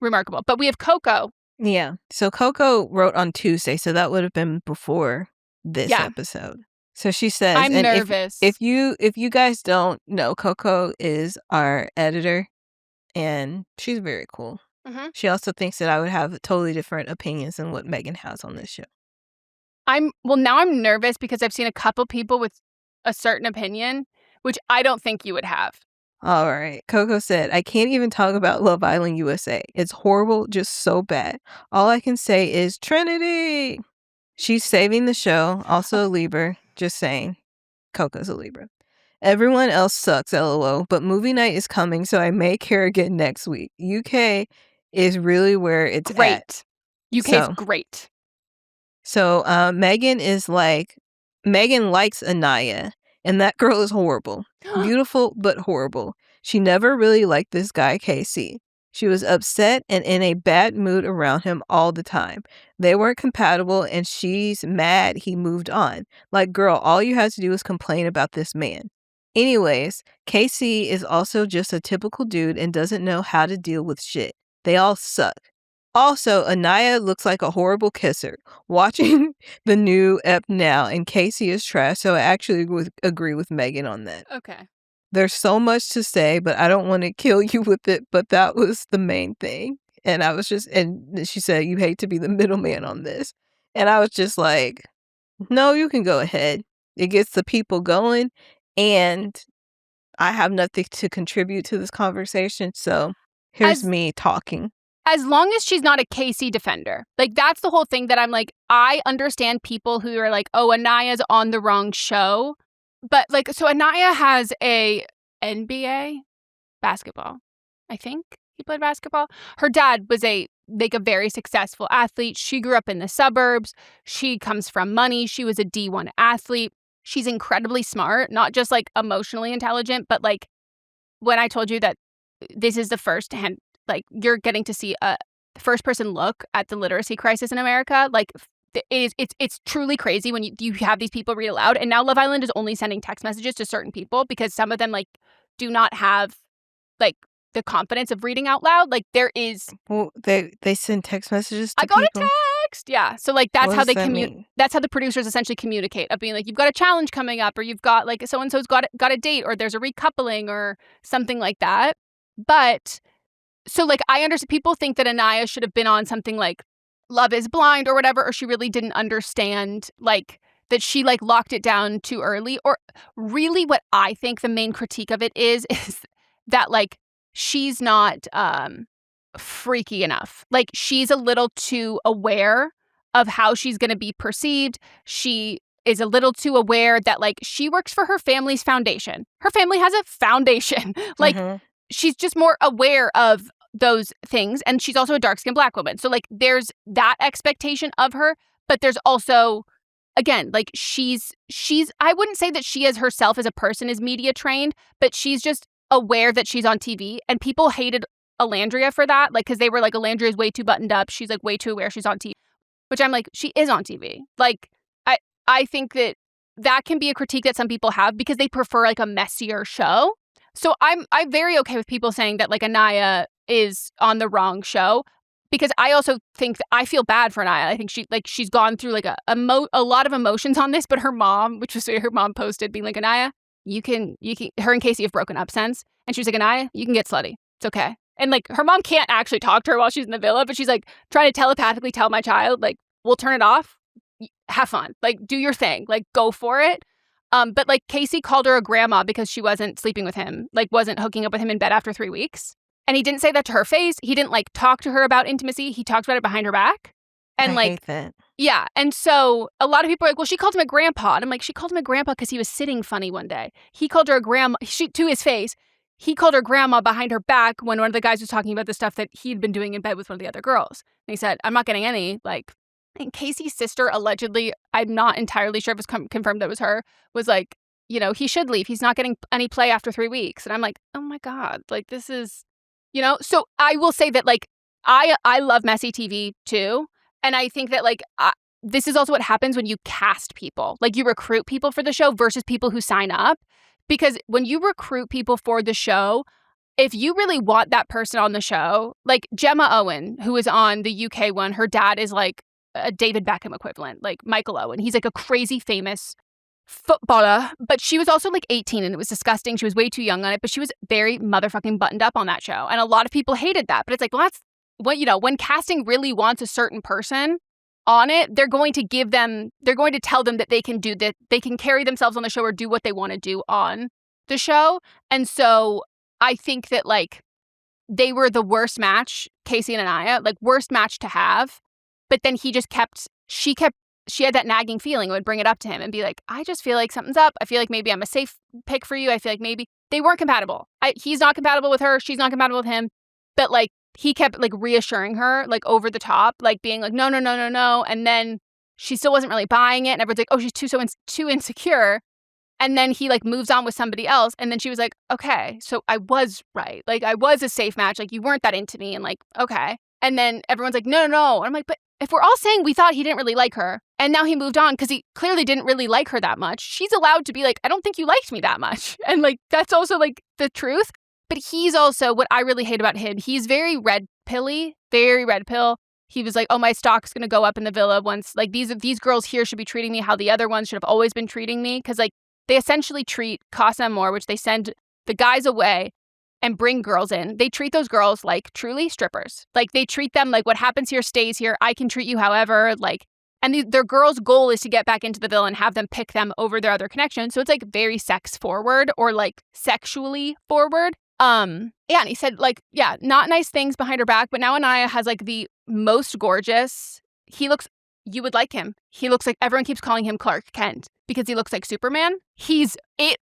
But we have Coco. Yeah. So Coco wrote on Tuesday. So that would have been before this episode. So she says, I'm nervous. If you guys don't know, Coco is our editor and she's very cool. Mm-hmm. She also thinks that I would have totally different opinions than what Meghan has on this show. Now I'm nervous because I've seen a couple people with a certain opinion, which I don't think you would have. All right. Coco said, I can't even talk about Love Island USA. It's horrible, just so bad. All I can say is Trinity. She's saving the show. Also a Libra. Just saying. Coco's a Libra. Everyone else sucks, LOL. But movie night is coming, so I may care again next week. UK is really where it's great. At. UK is great. So Meghan is like, Meghan likes Anaya. And that girl is horrible. Beautiful, but horrible. She never really liked this guy, Casey. She was upset and in a bad mood around him all the time. They weren't compatible and she's mad he moved on. Like, girl, all you had to do was complain about this man. Anyways, Casey is also just a typical dude and doesn't know how to deal with shit. They all suck. Also, Anaya looks like a horrible kisser. Watching the new ep now, and Casey is trash, so I actually agree with Meghan on that. Okay. There's so much to say, but I don't want to kill you with it, but that was the main thing. And I was just, and she said, you hate to be the middleman on this. And I was just like, no, you can go ahead. It gets the people going, and I have nothing to contribute to this conversation, so here's me talking. As long as she's not a Casey defender. Like, that's the whole thing that I'm like, I understand people who are like, oh, Anaya's on the wrong show. But, like, so Anaya has a NBA basketball. I think he played basketball. Her dad was a very successful athlete. She grew up in the suburbs. She comes from money. She was a D1 athlete. She's incredibly smart, not just, like, emotionally intelligent, but, like, when I told you that this is the first hand, like, you're getting to see a first-person look at the literacy crisis in America. Like, it's truly crazy when you have these people read aloud. And now Love Island is only sending text messages to certain people because some of them, like, do not have, like, the confidence of reading out loud. Like, there is... Well, they send text messages to people? I got people? a text! Yeah. So, like, that's what how they communicate. That's how the producers essentially communicate, of being like, you've got a challenge coming up, or you've got, like, so-and-so's got a date, or there's a recoupling, or something like that. But so like I understand people think that Anaya should have been on something like Love is Blind or whatever, or she really didn't understand like that she like locked it down too early. Or really what I think the main critique of it is that like she's not freaky enough. Like she's a little too aware of how she's going to be perceived. She is a little too aware that like she works for her family's foundation. Her family has a foundation. Like she's just more aware of those things. And she's also a dark-skinned Black woman. So like there's that expectation of her, but there's also, again, like she's I wouldn't say that she as herself as a person is media trained, but she's just aware that she's on TV. And people hated Alandria for that, like because they were like, Alandria's way too buttoned up. She's like way too aware she's on TV, which I'm like, she is on TV. Like I think that can be a critique that some people have because they prefer like a messier show. So I'm very okay with people saying that like Anaya is on the wrong show, because I also think that I feel bad for Anaya. I think she's gone through like a lot of emotions on this, but her mom, which was her mom posted being like, Anaya, you can her and Casey have broken up since, and she was like, Anaya, you can get slutty. It's okay. And like her mom can't actually talk to her while she's in the villa, but she's like trying to telepathically tell my child like, we'll turn it off. Have fun. Like do your thing. Like go for it. But like Casey called her a grandma because she wasn't sleeping with him, like wasn't hooking up with him in bed after 3 weeks. And he didn't say that to her face. He didn't like talk to her about intimacy. He talked about it behind her back. And I hate that. Yeah. And so a lot of people are like, well, she called him a grandpa. And I'm like, she called him a grandpa because he was sitting funny one day. He called her a grandma to his face. He called her grandma behind her back when one of the guys was talking about the stuff that he'd been doing in bed with one of the other girls. And he said, I'm not getting any, like, and Casey's sister allegedly, I'm not entirely sure if it's confirmed that it was her, was like, you know, he should leave. He's not getting any play after 3 weeks. And I'm like, oh my God, like this is, you know, so I will say that like, I love messy TV too. And I think that like, this is also what happens when you cast people, like you recruit people for the show versus people who sign up. Because when you recruit people for the show, if you really want that person on the show, like Gemma Owen, who is on the UK one, her dad is like a David Beckham equivalent, like Michael Owen. He's like a crazy famous footballer, but she was also like 18 and it was disgusting. She was way too young on it, but she was very motherfucking buttoned up on that show. And a lot of people hated that. But it's like, well, that's what, you know, when casting really wants a certain person on it, they're going to tell them that they can do that. They can carry themselves on the show or do what they want to do on the show. And so I think that like they were the worst match, Casey and Anaya, like worst match to have. But then she had that nagging feeling, would bring it up to him and be like, I just feel like something's up. I feel like maybe I'm a safe pick for you. I feel like maybe they weren't compatible. He's not compatible with her. She's not compatible with him. But like, he kept like reassuring her, like over the top, like being like, no. And then she still wasn't really buying it. And everyone's like, oh, she's too insecure. And then he like moves on with somebody else. And then she was like, okay, so I was right. Like I was a safe match. Like you weren't that into me. And like, okay. And then everyone's like, no. And I'm like, but if we're all saying we thought he didn't really like her and now he moved on because he clearly didn't really like her that much, she's allowed to be like, I don't think you liked me that much. And like, that's also like the truth. But he's also, what I really hate about him, he's very red pilly, very red pill. He was like, oh, my stock's going to go up in the villa once, like these girls here should be treating me how the other ones should have always been treating me. Because like they essentially treat Casa Amor, which they send the guys away and bring girls in. They treat those girls like truly strippers. Like they treat them like what happens here stays here. I can treat you however, like, and their girls' goal is to get back into the villa and have them pick them over their other connections. So it's like very sex forward or like sexually forward. Yeah, and he said like, yeah, not nice things behind her back, but now Anaya has like the most gorgeous. You would like him. He looks like, everyone keeps calling him Clark Kent because he looks like Superman.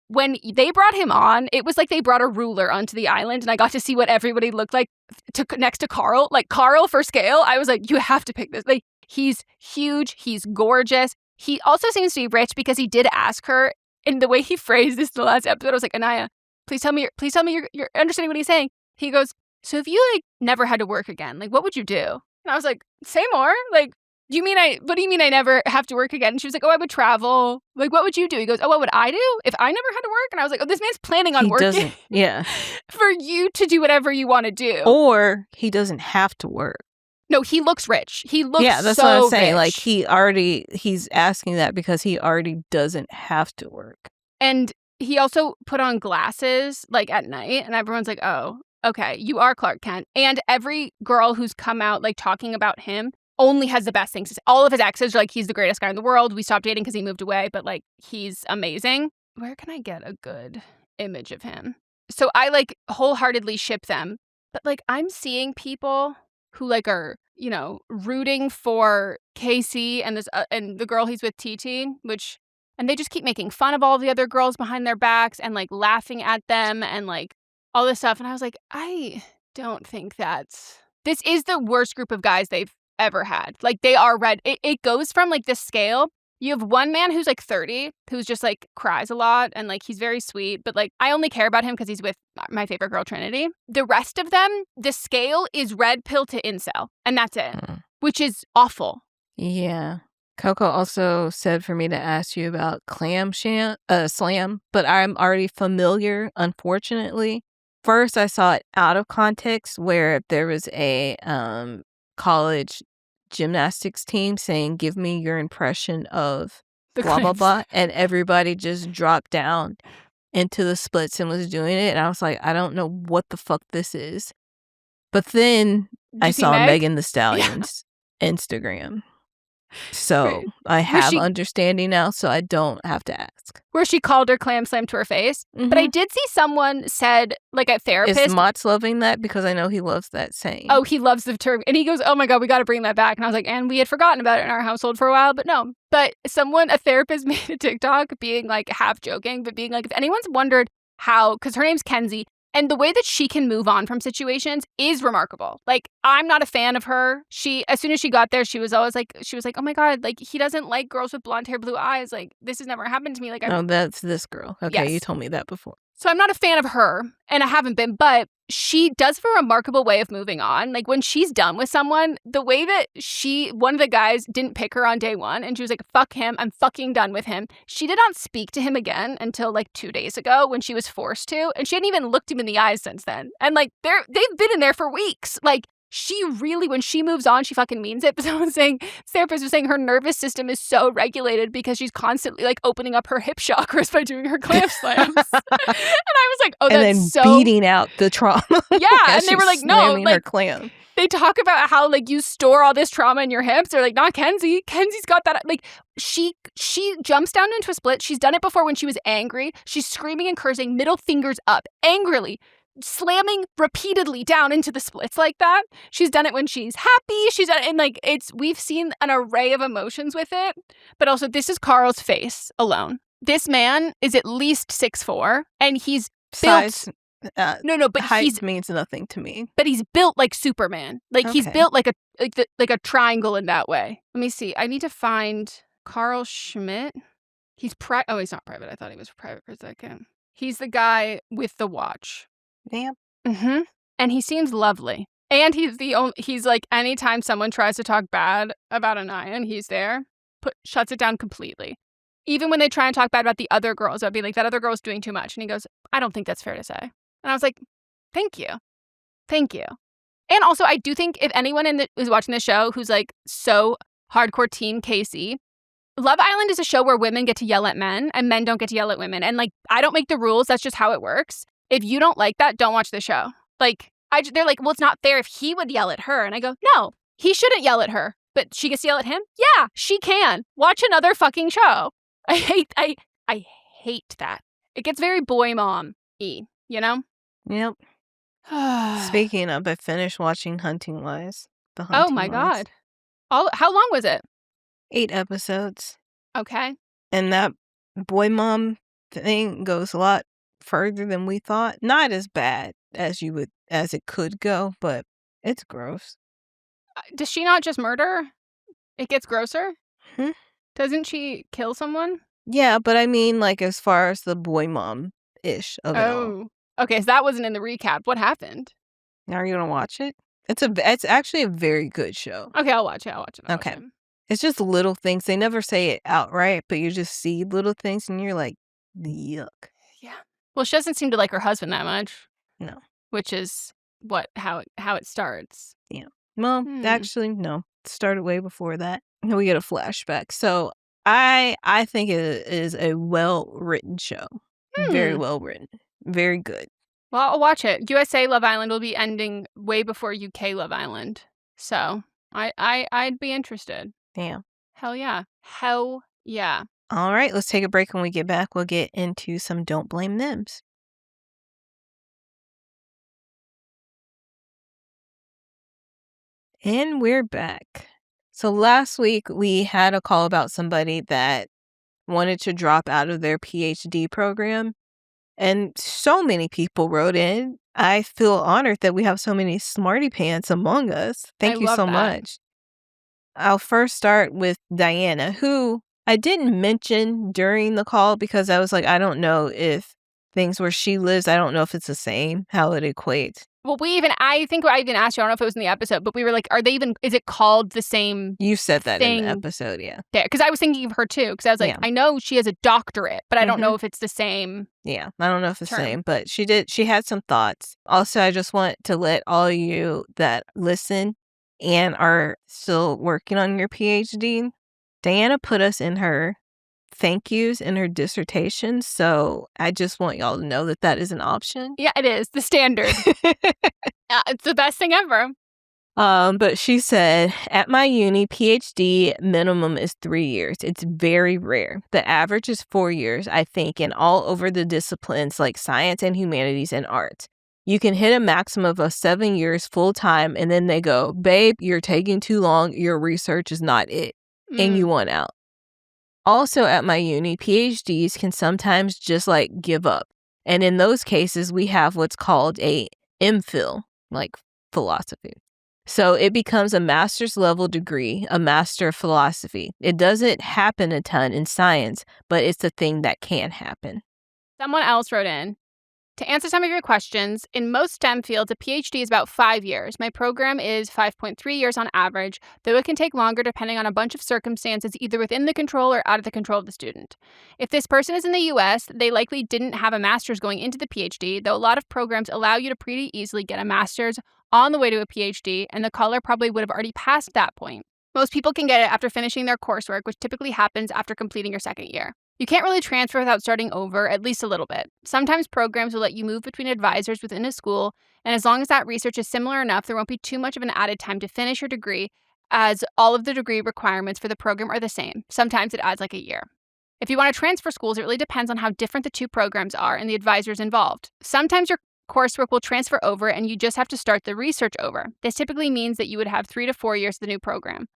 When they brought him on, it was like they brought a ruler onto the island and I got to see what everybody looked like next to Carl. Like Carl for scale, I was like, you have to pick this. Like he's huge, he's gorgeous. He also seems to be rich because he did ask her, in the way he phrased this in the last episode, I was like, Anaya, please tell me you're understanding what he's saying. He goes, so if you like never had to work again, like what would you do? And I was like, say more. Like, what do you mean I never have to work again? And she was like, oh, I would travel. Like, what would you do? He goes, oh, what would I do if I never had to work? And I was like, oh, this man's planning on working. Yeah. For you to do whatever you want to do. Or he doesn't have to work. No, he looks rich. He looks that's so what I'm saying. rich. Like he's asking that because he already doesn't have to work. And he also put on glasses like at night and everyone's like, oh, okay, you are Clark Kent. And every girl who's come out, like, talking about him only has the best things to say. All of his exes are like, he's the greatest guy in the world. We stopped dating because he moved away, but, like, he's amazing. Where can I get a good image of him? So I, like, wholeheartedly ship them. But, like, I'm seeing people who, like, are, you know, rooting for Casey and this and the girl he's with, TT, and they just keep making fun of all the other girls behind their backs and, like, laughing at them and, like, all this stuff. And I was like, I don't think this is the worst group of guys they've ever had. Like, they are red. It goes from, like, this scale. You have one man who's, like, 30, who's just, like, cries a lot, and, like, he's very sweet, but, like, I only care about him because he's with my favorite girl, Trinity. The rest of them, the scale is red pill to incel, and that's it, which is awful. Yeah. Coco also said for me to ask you about Slam, but I'm already familiar, unfortunately. First, I saw it out of context where there was a college gymnastics team saying, give me your impression of blah, blah, blah. And everybody just dropped down into the splits and was doing it. And I was like, I don't know what the fuck this is. But then I saw Megan Thee Stallion's Instagram. So I have understanding now, so I don't have to ask. Where she called her clam slam to her face. Mm-hmm. But I did see someone said, like, a therapist. Is Mott's loving that? Because I know he loves that saying. Oh, he loves the term. And he goes, oh my God, we got to bring that back. And I was like, and we had forgotten about it in our household for a while, but no. But a therapist made a TikTok being, like, half joking, but being like, if anyone's wondered how, because her name's Kenzie, and the way that she can move on from situations is remarkable. Like, I'm not a fan of her. As soon as she got there, she was like, oh my God, like, he doesn't like girls with blonde hair, blue eyes. Like, this has never happened to me. Like, oh, that's this girl. Okay, yes. You told me that before. So I'm not a fan of her, and I haven't been, but she does have a remarkable way of moving on. Like, when she's done with someone, the way that one of the guys didn't pick her on day one, and she was like, fuck him, I'm fucking done with him. She did not speak to him again until, like, 2 days ago when she was forced to, and she hadn't even looked him in the eyes since then. And, like, they've been in there for weeks. Like, she really, when she moves on, she fucking means it. But therapist was saying her nervous system is so regulated because she's constantly, like, opening up her hip chakras by doing her clam slams. And I was like, oh, that's so... And then beating out the trauma. Yeah, and they were like, no, like, her clam. They talk about how, like, you store all this trauma in your hips. They're like, not Kenzie. Kenzie's got that. Like, she jumps down into a split. She's done it before when she was angry. She's screaming and cursing, middle fingers up, angrily, slamming repeatedly down into the splits like that. She's done it when she's happy. She's done it, and, like, we've seen an array of emotions with it. But also, this is Carl's face alone. This man is at least 6'4", and he's built. Size, but height means nothing to me. But he's built like Superman. Like, he's built like a triangle in that way. Let me see. I need to find Carl Schmidt. He's he's not private. I thought he was private for a second. He's the guy with the watch. Damn. Mm-hmm. And he seems lovely. And he's like, anytime someone tries to talk bad about Anayan, he's there, shuts it down completely. Even when they try and talk bad about the other girls, I'd be like, that other girl's doing too much. And he goes, I don't think that's fair to say. And I was like, thank you. Thank you. And also, I do think if anyone is watching this show who's, like, so hardcore team Casey, Love Island is a show where women get to yell at men and men don't get to yell at women. And, like, I don't make the rules. That's just how it works. If you don't like that, don't watch the show. Like, they're like, well, it's not fair if he would yell at her. And I go, no, he shouldn't yell at her. But she gets to yell at him? Yeah, she can. Watch another fucking show. I hate that. It gets very boy mom-y, you know? Yep. Speaking of, I finished watching Hunting Wives. Oh my God. How long was it? 8 episodes. Okay. And that boy mom thing goes a lot further than we thought. Not as bad as it could go, but it's gross. Does she not just murder? It gets grosser? Hmm? Doesn't she kill someone? Yeah, but I mean, like, as far as the boy mom-ish of it all. Okay, so that wasn't in the recap. What happened? Are you gonna watch it? It's actually a very good show. Okay, I'll watch it. Okay. It's just little things. They never say it outright, but you just see little things and you're like, yuck. Yeah. Well, she doesn't seem to like her husband that much. No. Which is how it starts. Yeah. Well, actually, no. It started way before that. We get a flashback. So I think it is a well-written show. Very well written. Very good. Well, I'll watch it. USA Love Island will be ending way before UK Love Island. So I'd be interested. Damn. Hell yeah. Hell yeah. All right, let's take a break. When we get back, we'll get into some Don't Blame Thems. And we're back. So last week, we had a call about somebody that wanted to drop out of their PhD program. And so many people wrote in. I feel honored that we have so many smarty pants among us. Thank you so much. I'll first start with Diana, who I didn't mention during the call because I was like, I don't know if things where she lives, I don't know if it's the same, how it equates. Well, I think I even asked you, I don't know if it was in the episode, but we were like, is it called the same You said that thing? In the episode, yeah. Yeah, because I was thinking of her too, because I was like, Yeah. I know she has a doctorate, but I don't know if it's the same. Yeah, I don't know if it's the term. same, but she had some thoughts. Also, I just want to let all you that listen and are still working on your PhD, Diana put us in her thank yous in her dissertation, so I just want y'all to know that is an option. Yeah, it is. The standard. It's the best thing ever. But she said, at my uni, PhD minimum is 3 years. It's very rare. The average is 4 years, I think, and all over the disciplines like science and humanities and art. You can hit a maximum of 7 years full time, and then they go, babe, you're taking too long. Your research is not it. And you want out. Also at my uni, PhDs can sometimes just like give up. And in those cases, we have what's called a MPhil, like philosophy. So it becomes a master's level degree, a master of philosophy. It doesn't happen a ton in science, but it's a thing that can happen. Someone else wrote in, to answer some of your questions, in most STEM fields, a PhD is about 5 years. My program is 5.3 years on average, though it can take longer depending on a bunch of circumstances, either within the control or out of the control of the student. If this person is in the US, they likely didn't have a master's going into the PhD, though a lot of programs allow you to pretty easily get a master's on the way to a PhD, and the caller probably would have already passed that point. Most people can get it after finishing their coursework, which typically happens after completing your second year. You can't really transfer without starting over, at least a little bit. Sometimes programs will let you move between advisors within a school, and as long as that research is similar enough, there won't be too much of an added time to finish your degree, as all of the degree requirements for the program are the same. Sometimes it adds like a year. If you want to transfer schools, it really depends on how different the two programs are and the advisors involved. Sometimes your coursework will transfer over and you just have to start the research over. This typically means that you would have 3 to 4 years of the new program.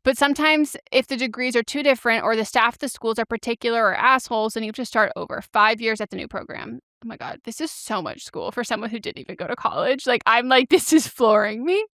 But sometimes, if the degrees are too different or the staff of the schools are particular or assholes, then you have to start over. 5 years at the new program. Oh my God, this is so much school for someone who didn't even go to college. Like, I'm like, this is flooring me.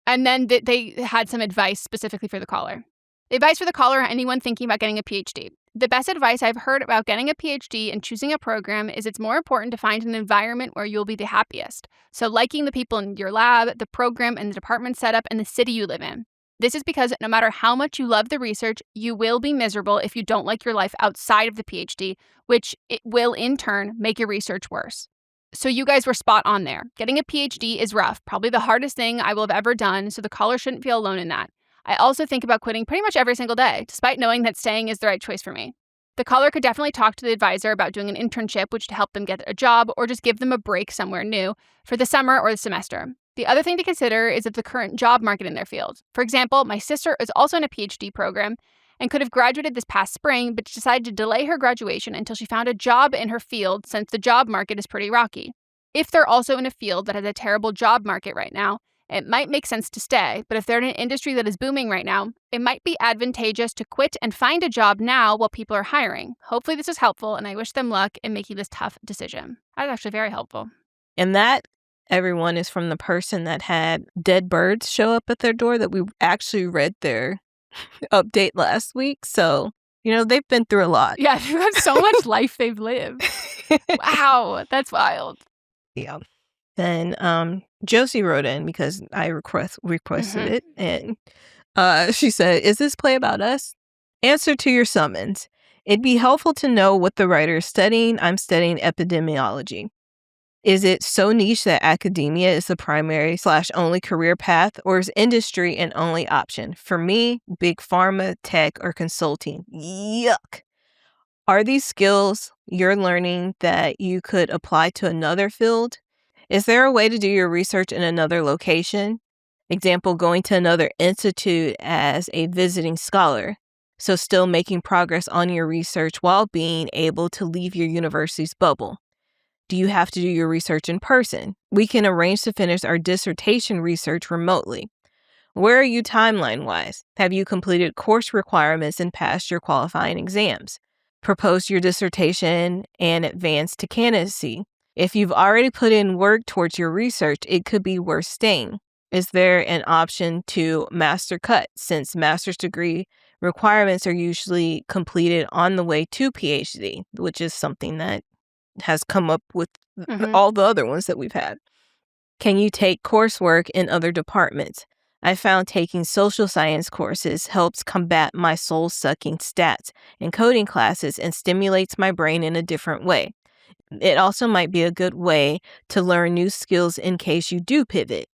And then they had some advice specifically for the caller. The advice for the caller or anyone thinking about getting a PhD. The best advice I've heard about getting a PhD and choosing a program is it's more important to find an environment where you'll be the happiest. So liking the people in your lab, the program and the department setup, and the city you live in. This is because no matter how much you love the research, you will be miserable if you don't like your life outside of the PhD, which it will in turn make your research worse. So you guys were spot on there. Getting a PhD is rough, probably the hardest thing I will have ever done, so the caller shouldn't feel alone in that. I also think about quitting pretty much every single day, despite knowing that staying is the right choice for me. The caller could definitely talk to the advisor about doing an internship, which to help them get a job, or just give them a break somewhere new for the summer or the semester. The other thing to consider is the current job market in their field. For example, my sister is also in a PhD program and could have graduated this past spring, but decided to delay her graduation until she found a job in her field since the job market is pretty rocky. If they're also in a field that has a terrible job market right now, it might make sense to stay, but if they're in an industry that is booming right now, it might be advantageous to quit and find a job now while people are hiring. Hopefully this is helpful, and I wish them luck in making this tough decision. That was actually very helpful. And that, everyone, is from the person that had dead birds show up at their door that we actually read their update last week. So, they've been through a lot. Yeah, they have so much life they've lived. Wow, that's wild. Yeah. Then Josie wrote in because I requested it. And she said, is this play about us? Answer to your summons. It'd be helpful to know what the writer is studying. I'm studying epidemiology. Is it so niche that academia is the primary / only career path, or is industry an only option? For me, big pharma, tech, or consulting. Yuck. Are these skills you're learning that you could apply to another field? Is there a way to do your research in another location? Example, going to another institute as a visiting scholar. So still making progress on your research while being able to leave your university's bubble. Do you have to do your research in person? We can arrange to finish our dissertation research remotely. Where are you timeline-wise? Have you completed course requirements and passed your qualifying exams? Proposed your dissertation and advanced to candidacy. If you've already put in work towards your research, it could be worth staying. Is there an option to master cut, since master's degree requirements are usually completed on the way to PhD, which is something that has come up with all the other ones that we've had. Can you take coursework in other departments? I found taking social science courses helps combat my soul-sucking stats and coding classes and stimulates my brain in a different way. It also might be a good way to learn new skills in case you do pivot.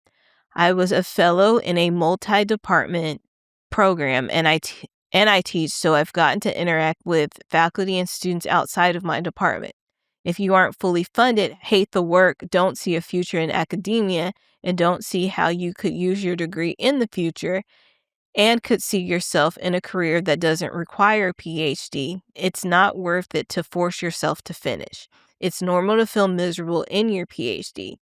I was a fellow in a multi-department program and I teach, so I've gotten to interact with faculty and students outside of my department. If you aren't fully funded, hate the work, don't see a future in academia, and don't see how you could use your degree in the future, and could see yourself in a career that doesn't require a PhD, it's not worth it to force yourself to finish. It's normal to feel miserable in your PhD.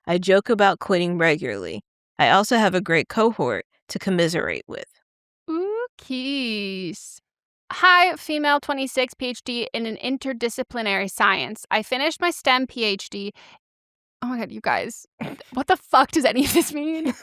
I joke about quitting regularly. I also have a great cohort to commiserate with. Ookies. Hi, female 26 PhD in an interdisciplinary science. I finished my STEM PhD. Oh my God, you guys. What the fuck does any of this mean?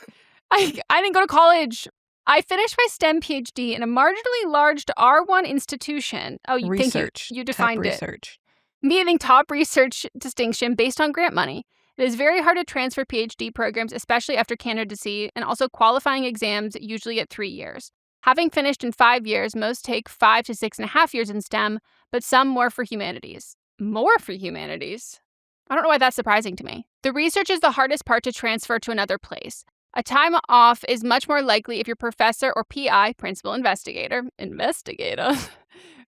I didn't go to college. I finished my STEM PhD in a marginally large R1 institution. Oh, Research. Thank you. You defined Top it. Research. Meaning top research distinction based on grant money. It is very hard to transfer PhD programs, especially after candidacy, and also qualifying exams usually at 3 years. Having finished in 5 years, most take 5 to 6.5 years in STEM, but some more for humanities. More for humanities? I don't know why that's surprising to me. The research is the hardest part to transfer to another place. A time off is much more likely if your professor or PI, principal investigator,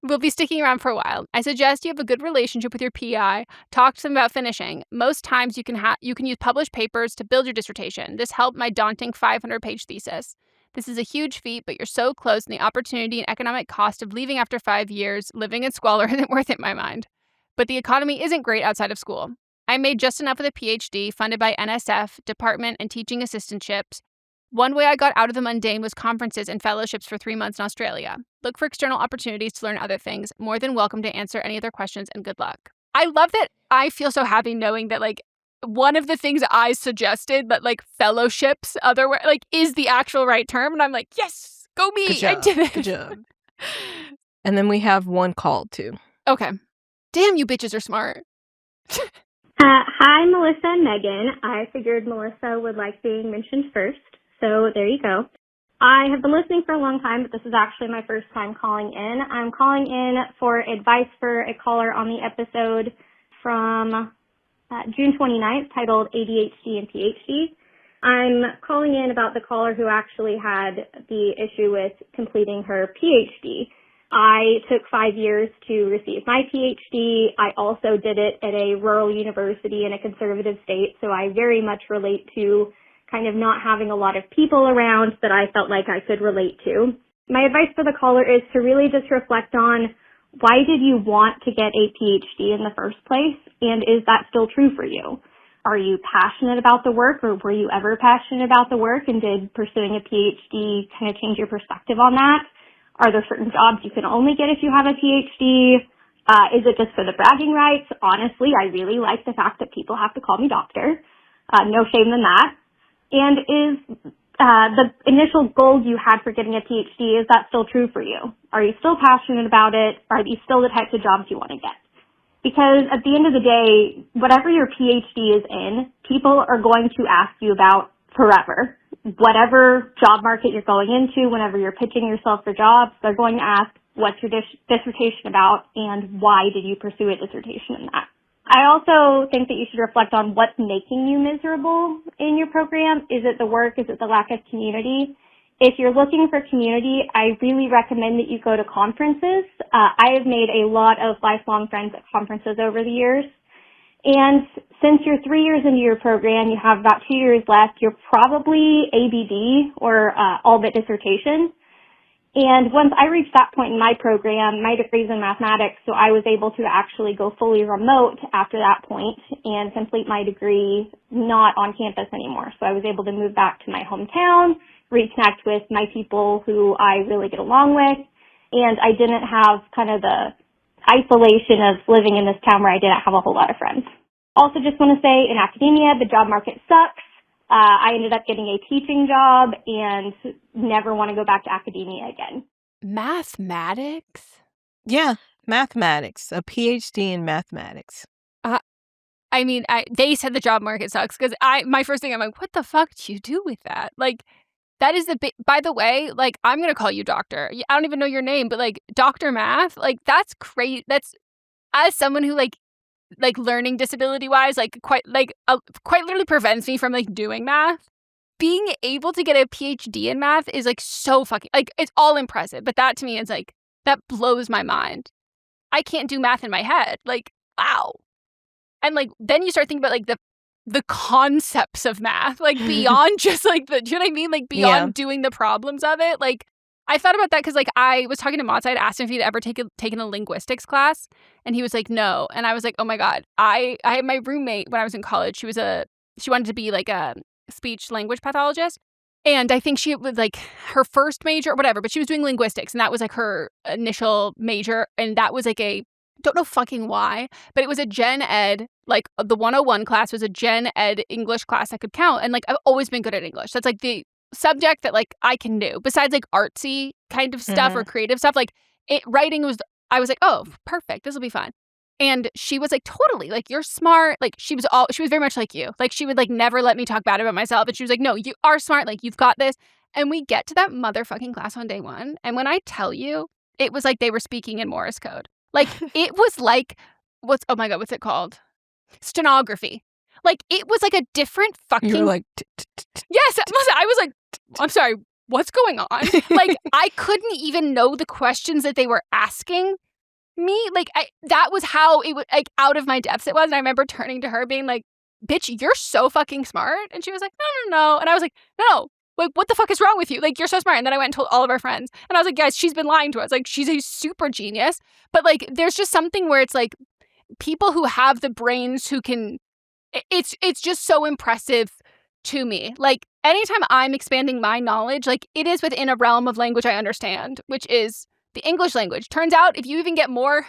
will be sticking around for a while. I suggest you have a good relationship with your PI. Talk to them about finishing. Most times you can use published papers to build your dissertation. This helped my daunting 500-page thesis. This is a huge feat, but you're so close, and the opportunity and economic cost of leaving after 5 years, living in squalor, isn't worth it in my mind. But the economy isn't great outside of school. I made just enough with a PhD funded by NSF, department, and teaching assistantships. One way I got out of the mundane was conferences and fellowships for 3 months in Australia. Look for external opportunities to learn other things. More than welcome to answer any other questions, and good luck. I love that. I feel so happy knowing that, one of the things I suggested, that, fellowships, is the actual right term. And I'm like, yes, go me. Good job. I did it. Good job. And then we have one call, too. Okay. Damn, you bitches are smart. Hi, Melissa and Megan. I figured Melissa would like being mentioned first, so there you go. I have been listening for a long time, but this is actually my first time calling in. I'm calling in for advice for a caller on the episode from June 29th titled ADHD and PhD. I'm calling in about the caller who actually had the issue with completing her PhD. I took 5 years to receive my PhD. I also did it at a rural university in a conservative state, so I very much relate to kind of not having a lot of people around that I felt like I could relate to. My advice for the caller is to really just reflect on, why did you want to get a PhD in the first place, and is that still true for you? Are you passionate about the work, or were you ever passionate about the work, and did pursuing a PhD kind of change your perspective on that? Are there certain jobs you can only get if you have a PhD? Is it just for the bragging rights? Honestly, I really like the fact that people have to call me doctor. No shame in that. And is the initial goals you had for getting a PhD, is that still true for you? Are you still passionate about it? Are these still the types of jobs you want to get? Because at the end of the day, whatever your PhD is in, people are going to ask you about forever. Whatever job market you're going into, whenever you're pitching yourself for jobs, they're going to ask, what's your dissertation about, and why did you pursue a dissertation in that? I also think that you should reflect on what's making you miserable in your program. Is it the work? Is it the lack of community? If you're looking for community, I really recommend that you go to conferences. I have made a lot of lifelong friends at conferences over the years. And since you're 3 years into your program, you have about 2 years left, you're probably ABD or all but dissertation. And once I reached that point in my program, my degree's in mathematics, so I was able to actually go fully remote after that point and complete my degree not on campus anymore. So I was able to move back to my hometown, reconnect with my people who I really get along with, and I didn't have kind of the isolation of living in this town where I didn't have a whole lot of friends. Also just want to say, in academia, the job market sucks. I ended up getting a teaching job and never want to go back to academia again. Mathematics? Yeah, mathematics. A PhD in mathematics. I mean, they said the job market sucks because my first thing, I'm like, what the fuck do you do with that? Like, that is by the way, like, I'm going to call you doctor. I don't even know your name, but like, Dr. Math, like, that's crazy. That's, as someone who like learning disability wise, like quite literally prevents me from like doing math. Being able to get a PhD in math is like so fucking, like, it's all impressive. But that to me is like, that blows my mind. I can't do math in my head. Like, wow. And like, then you start thinking about like the concepts of math, like beyond just like do you know what I mean? Like beyond doing the problems of it. Like, I thought about that because, like, I was talking to Mats. I'd asked him if he'd ever taken a linguistics class, and he was like, no. And I was like, oh my God. I had my roommate when I was in college. She wanted to be like a speech language pathologist. And I think she was like her first major or whatever, but she was doing linguistics, and that was like her initial major. And that was like don't know fucking why, but it was a gen ed, like the 101 class was a gen ed English class I could count. And like, I've always been good at English. That's like the subject that like I can do besides like artsy kind of stuff or creative stuff. Like writing I was like, oh, perfect, this will be fun. And she was like, totally, like, you're smart. Like, she was very much like you. Like, she would like never let me talk bad about myself. And she was like, no, you are smart. Like, you've got this. And we get to that motherfucking class on day one. And when I tell you, it was like they were speaking in Morse code. Like, it was like, what's it called? Stenography. Like, it was like a different fucking... You were like... Yes, I was like, I'm sorry, what's going on? Like, I couldn't even know the questions that they were asking me. Like, that was how it was, like, out of my depths it was. And I remember turning to her being like, bitch, you're so fucking smart. And she was like, no. And I was like, no. Like, what the fuck is wrong with you? Like, you're so smart. And then I went and told all of our friends. And I was like, guys, she's been lying to us. Like, she's a super genius. But, like, there's just something where it's, like, people who have the brains who can... It's just so impressive to me. Like, anytime I'm expanding my knowledge, like, it is within a realm of language I understand, which is the English language. Turns out, if you even get more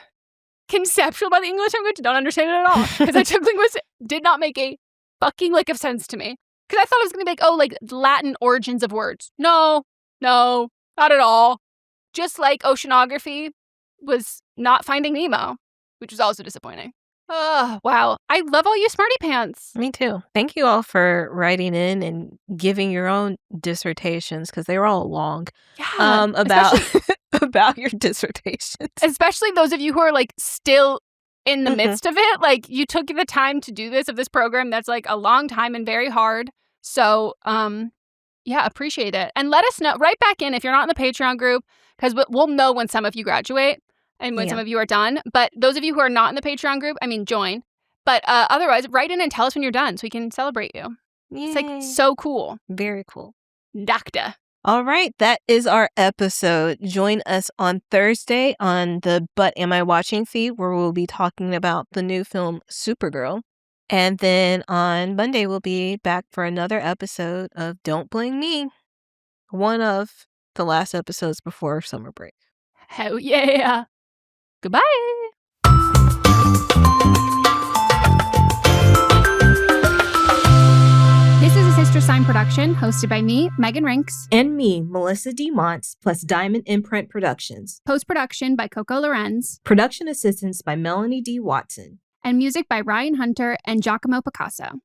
conceptual about the English language, don't understand it at all. Because I took linguistics, did not make a fucking lick of sense to me. Because I thought it was going to be like, oh, like, Latin origins of words. No, not at all. Just like oceanography was not Finding Nemo, which was also disappointing. Oh, wow. I love all you smarty pants. Me too. Thank you all for writing in and giving your own dissertations, because they were all long. Yeah. About your dissertations. Especially those of you who are like still in the midst of it. Like, you took the time to do this program that's like a long time and very hard. So, yeah, appreciate it. And let us know, right back in if you're not in the Patreon group, because we'll know when some of you graduate. And when some of you are done. But those of you who are not in the Patreon group, I mean, join. But otherwise, write in and tell us when you're done so we can celebrate you. Yay. It's like so cool. Very cool. Doctor. All right. That is our episode. Join us on Thursday on the But Am I Watching feed, where we'll be talking about the new film Supergirl. And then on Monday, we'll be back for another episode of Don't Blame Me. One of the last episodes before summer break. Hell yeah. Goodbye. This is a Sister Sign production hosted by me, Megan Rinks. And me, Melissa D. Montz, plus Diamond Imprint Productions. Post-production by Coco Lorenz. Production assistance by Melanie D. Watson. And music by Ryan Hunter and Giacomo Picasso.